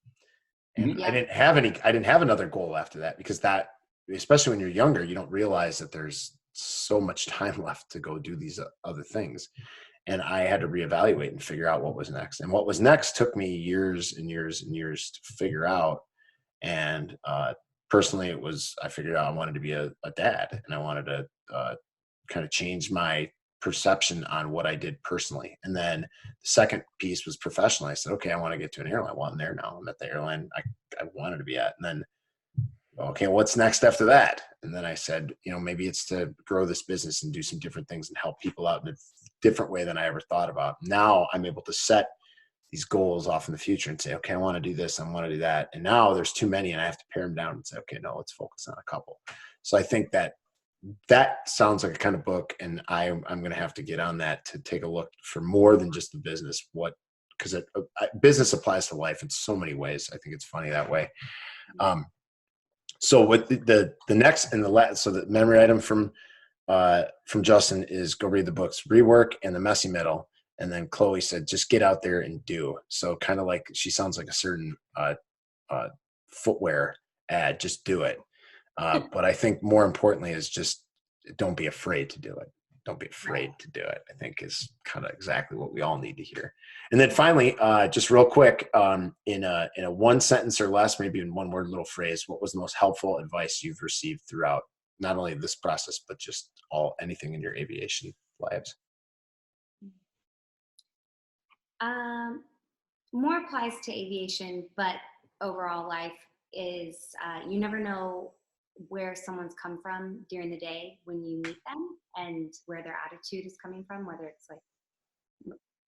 And I didn't have another goal after that, because that, especially when you're younger, you don't realize that there's so much time left to go do these other things. And I had to reevaluate and figure out what was next. And what was next took me years and years and years to figure out. And personally, I figured out I wanted to be a dad, and I wanted to kind of change my perception on what I did personally. And then the second piece was professionally. I said, okay, I want to get to an airline. Well, I'm there now. I'm at the airline I wanted to be at. And then, okay, what's next after that? And then I said, maybe it's to grow this business and do some different things and help people out in a different way than I ever thought about. Now I'm able to set these goals off in the future and say, okay, I want to do this, I want to do that. And now there's too many, and I have to pare them down and say, okay, no, let's focus on a couple. So I think that sounds like a kind of book, and I'm going to have to get on that to take a look for more than just the business. Because business applies to life in so many ways. I think it's funny that way. So what the next and the last, so the memory item from Justin is go read the books Rework and The Messy Middle. And then Chloe said, just get out there and do. So kind of like, she sounds like a certain footwear ad, just do it. But I think more importantly is just don't be afraid to do it. Don't be afraid to do it, I think is kind of exactly what we all need to hear. And then finally, just real quick, in a one sentence or less, maybe in one word little phrase, what was the most helpful advice you've received throughout not only this process, but just anything in your aviation lives? More applies to aviation, but overall life is you never know where someone's come from during the day when you meet them, and where their attitude is coming from, whether it's like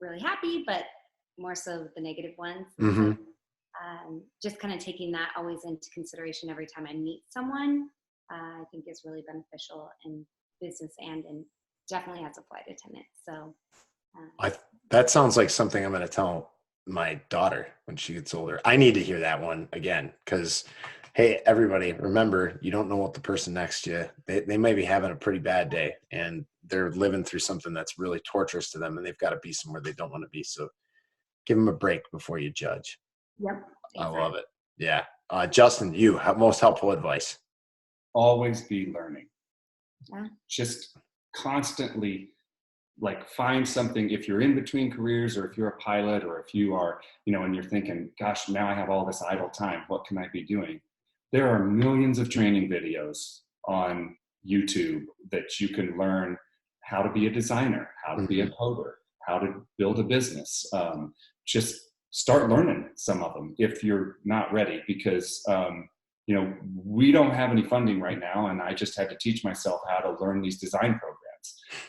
really happy, but more so the negative ones. Mm-hmm. So, just kind of taking that always into consideration every time I meet someone, I think is really beneficial in business and definitely as a flight attendant. So that sounds like something I'm going to tell my daughter when she gets older. I need to hear that one again, because hey, everybody, remember, you don't know what the person next to you, they may be having a pretty bad day and they're living through something that's really torturous to them, and they've got to be somewhere they don't want to be. So give them a break before you judge. Yep. Exactly. I love it. Yeah. Justin, you have most helpful advice. Always be learning. Yeah. Just constantly like find something. If you're in between careers, or if you're a pilot, or if you are, and you're thinking, gosh, now I have all this idle time, what can I be doing? There are millions of training videos on YouTube that you can learn how to be a designer, how to be a coder, how to build a business. Just start learning some of them if you're not ready, because we don't have any funding right now, and I just had to teach myself how to learn these design programs.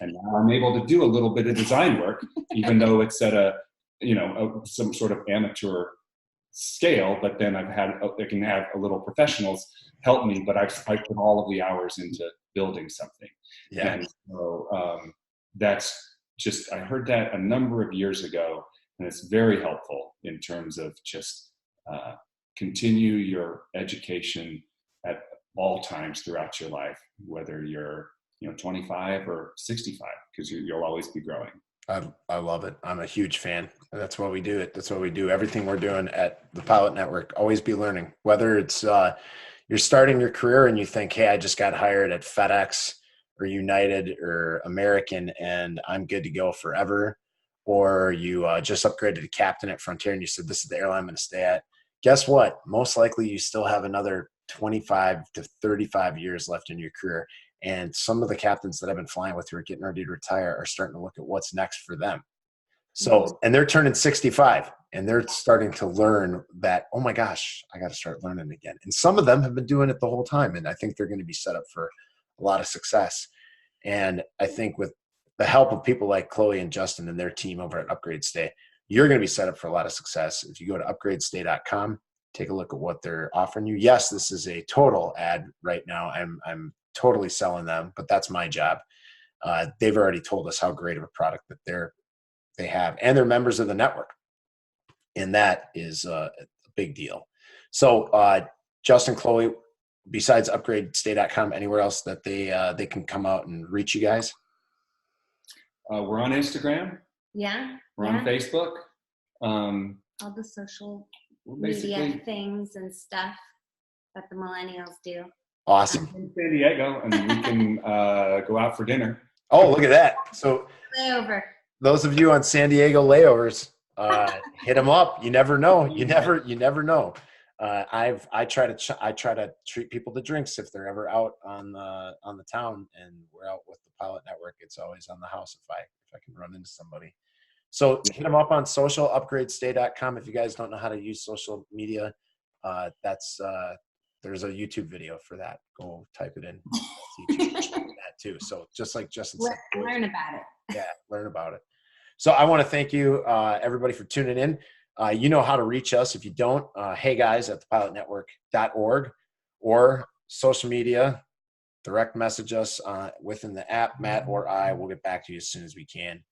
And now I'm able to do a little bit of design work, even though it's at some sort of amateur scale. But then I can have a little professionals help me, but I put all of the hours into building something. Yeah. And so that's just, I heard that a number of years ago, and it's very helpful in terms of just continue your education at all times throughout your life, whether you're 25 or 65, because you'll always be growing. I love it. I'm a huge fan. That's why we do it. That's why we do everything we're doing at the Pilot Network. Always be learning. Whether it's you're starting your career and you think, hey, I just got hired at FedEx or United or American and I'm good to go forever, or you just upgraded to captain at Frontier and you said, this is the airline I'm going to stay at. Guess what? Most likely you still have another 25 to 35 years left in your career. And some of the captains that I've been flying with who are getting ready to retire are starting to look at what's next for them. So, and they're turning 65 and they're starting to learn that, oh my gosh, I got to start learning again. And some of them have been doing it the whole time. And I think they're going to be set up for a lot of success. And I think with the help of people like Chloe and Justin and their team over at UpgradeStay, you're going to be set up for a lot of success. If you go to upgradestay.com, take a look at what they're offering you. Yes, this is a total ad right now. I'm totally selling them, but that's my job. They've already told us how great of a product that they have, and they're members of the network, and that is a big deal. So Justin, Chloe, besides upgradestay.com, anywhere else that they can come out and reach you guys? We're on Instagram. Yeah. We're on Facebook. All the social media things and stuff that the millennials do. Awesome. In San Diego, and we can go out for dinner. Oh, look at that. So layover. Those of you on San Diego layovers, hit them up. You never know. You never know. I try to treat people to drinks if they're ever out on the town and we're out with the Pilot Network. It's always on the house if I can run into somebody. So hit them up on social, upgradestay.com. If you guys don't know how to use social media, there's a YouTube video for that. Go type it in. That too. So just like Justin said, learn about it. Yeah, learn about it. So I want to thank you, everybody, for tuning in. You know how to reach us. If you don't, hey guys at thepilotnetwork.org or social media, direct message us within the app. Matt or I will get back to you as soon as we can.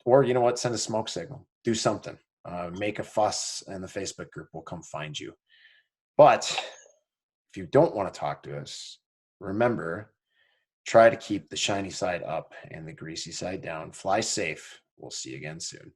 Or you know what? Send a smoke signal. Do something. Make a fuss, and the Facebook group will come find you. But if you don't want to talk to us, remember, try to keep the shiny side up and the greasy side down. Fly safe. We'll see you again soon.